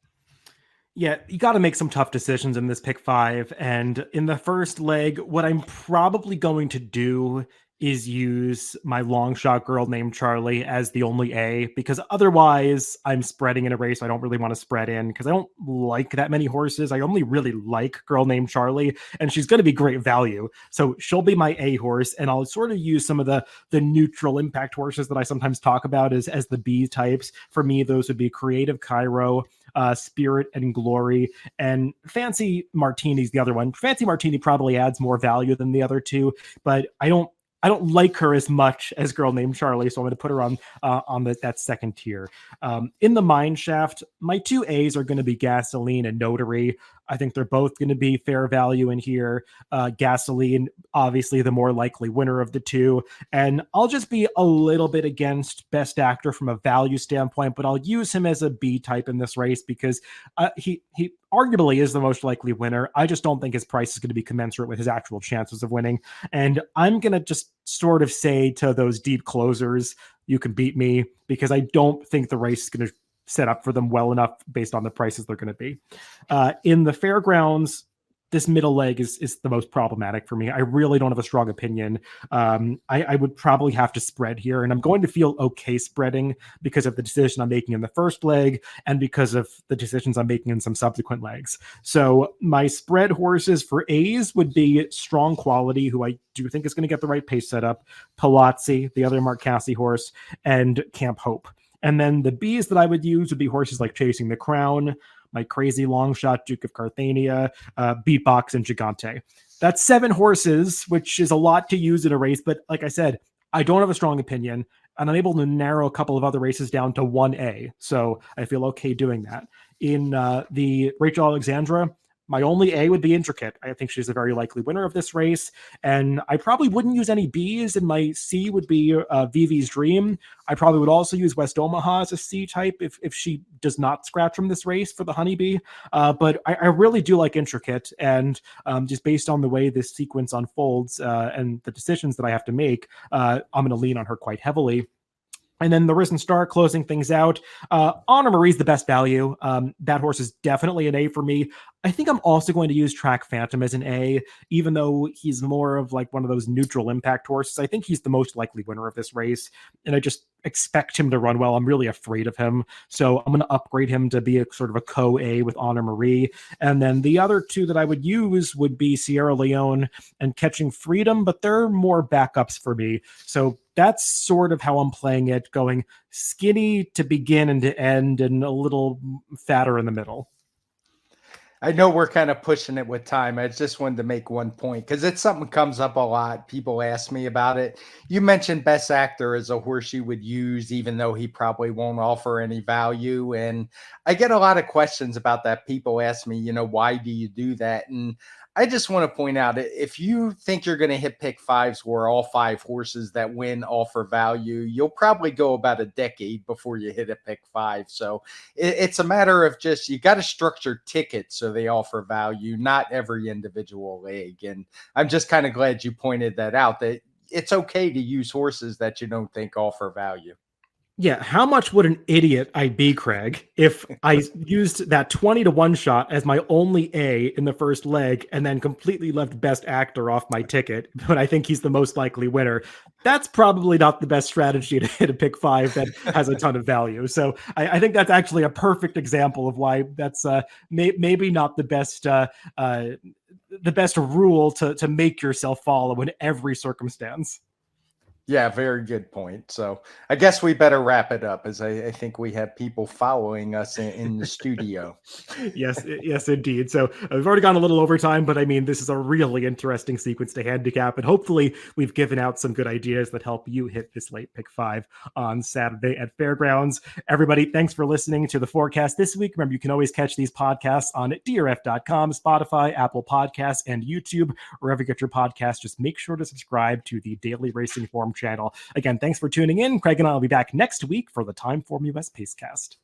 Yeah, you got to make some tough decisions in this pick 5. And in the first leg, what I'm probably going to do is use my long shot Girl Named Charlie as the only A, because otherwise I'm spreading in a race I don't really want to spread in, because I don't like that many horses. I only really like Girl Named Charlie, and she's going to be great value. So she'll be my A horse, and I'll sort of use some of the neutral impact horses that I sometimes talk about as the B types. For me, those would be Creative Cairo, Spirit and Glory, and Fancy Martini's the other one. Fancy Martini probably adds more value than the other 2, but I don't I don't like her as much as Girl Named Charlie, so I'm going to put her on that second tier. In the mine shaft, my two A's are going to be Gasoline and Notary. I think they're both going to be fair value in here. Gasoline, obviously, the more likely winner of the two. And I'll just be a little bit against Best Actor from a value standpoint, but I'll use him as a B type in this race because he arguably is the most likely winner. I just don't think his price is going to be commensurate with his actual chances of winning. And I'm going to just sort of say to those deep closers, you can beat me, because I don't think the race is going to set up for them well enough based on the prices they're going to be. In the fairgrounds, this middle leg is the most problematic for me. I really don't have a strong opinion. I would probably have to spread here, and I'm going to feel okay spreading because of the decision I'm making in the first leg and because of the decisions I'm making in some subsequent legs. So my spread horses for A's would be Strong Quality, who I do think is going to get the right pace setup, Palazzi, the other Mark Cassie horse, and Camp Hope. And then the B's that I would use would be horses like Chasing the Crown, my crazy long shot Duke of Carthania, Beatbox, and Gigante. That's 7 horses, which is a lot to use in a race. But like I said, I don't have a strong opinion, and I'm able to narrow a couple of other races down to 1A. So I feel okay doing that. In the Rachel Alexandra, my only A would be Intricate. I think she's a very likely winner of this race. And I probably wouldn't use any Bs, and my C would be Vivi's Dream. I probably would also use West Omaha as a C type if she does not scratch from this race for the Honeybee. But I really do like Intricate. And just based on the way this sequence unfolds and the decisions that I have to make, I'm going to lean on her quite heavily. And then the Risen Star closing things out. Honor Marie's the best value. That horse is definitely an A for me. I think I'm also going to use Track Phantom as an A, even though he's more of like one of those neutral impact horses. I think he's the most likely winner of this race, and I just expect him to run well. I'm really afraid of him, so I'm going to upgrade him to be a sort of a co-A with Honor Marie. And then the other two that I would use would be Sierra Leone and Catching Freedom, but they're more backups for me. So that's sort of how I'm playing it, going skinny to begin and to end, and a little fatter in the middle. I know we're kind of pushing it with time. I just wanted to make one point because it's something that comes up a lot. People ask me about it. You mentioned Best Actor as a horse you would use, even though he probably won't offer any value. And I get a lot of questions about that. People ask me, why do you do that? And I just want to point out, if you think you're going to hit pick fives where all 5 horses that win offer value, you'll probably go about a decade before you hit a pick 5. So it's a matter of just, you got to structure tickets so they offer value, not every individual leg. And I'm just kind of glad you pointed that out, that it's okay to use horses that you don't think offer value. Yeah, how much would an idiot I be, Craig, if I used that 20-1 shot as my only A in the first leg and then completely left Best Actor off my ticket, but I think he's the most likely winner? That's probably not the best strategy to hit a pick 5 that has a ton of value. So I think that's actually a perfect example of why that's maybe not the best rule to make yourself follow in every circumstance. Yeah, very good point. So I guess we better wrap it up, as I think we have people following us in the studio. Yes, indeed. So we've already gone a little over time, but I mean, this is a really interesting sequence to handicap, and hopefully we've given out some good ideas that help you hit this late pick 5 on Saturday at Fairgrounds. Everybody, thanks for listening to the forecast this week. Remember, you can always catch these podcasts on DRF.com, Spotify, Apple Podcasts, and YouTube. Wherever you get your podcasts, just make sure to subscribe to the Daily Racing Form channel. Again, thanks for tuning in. Craig and I will be back next week for the TimeformUS Pacecast.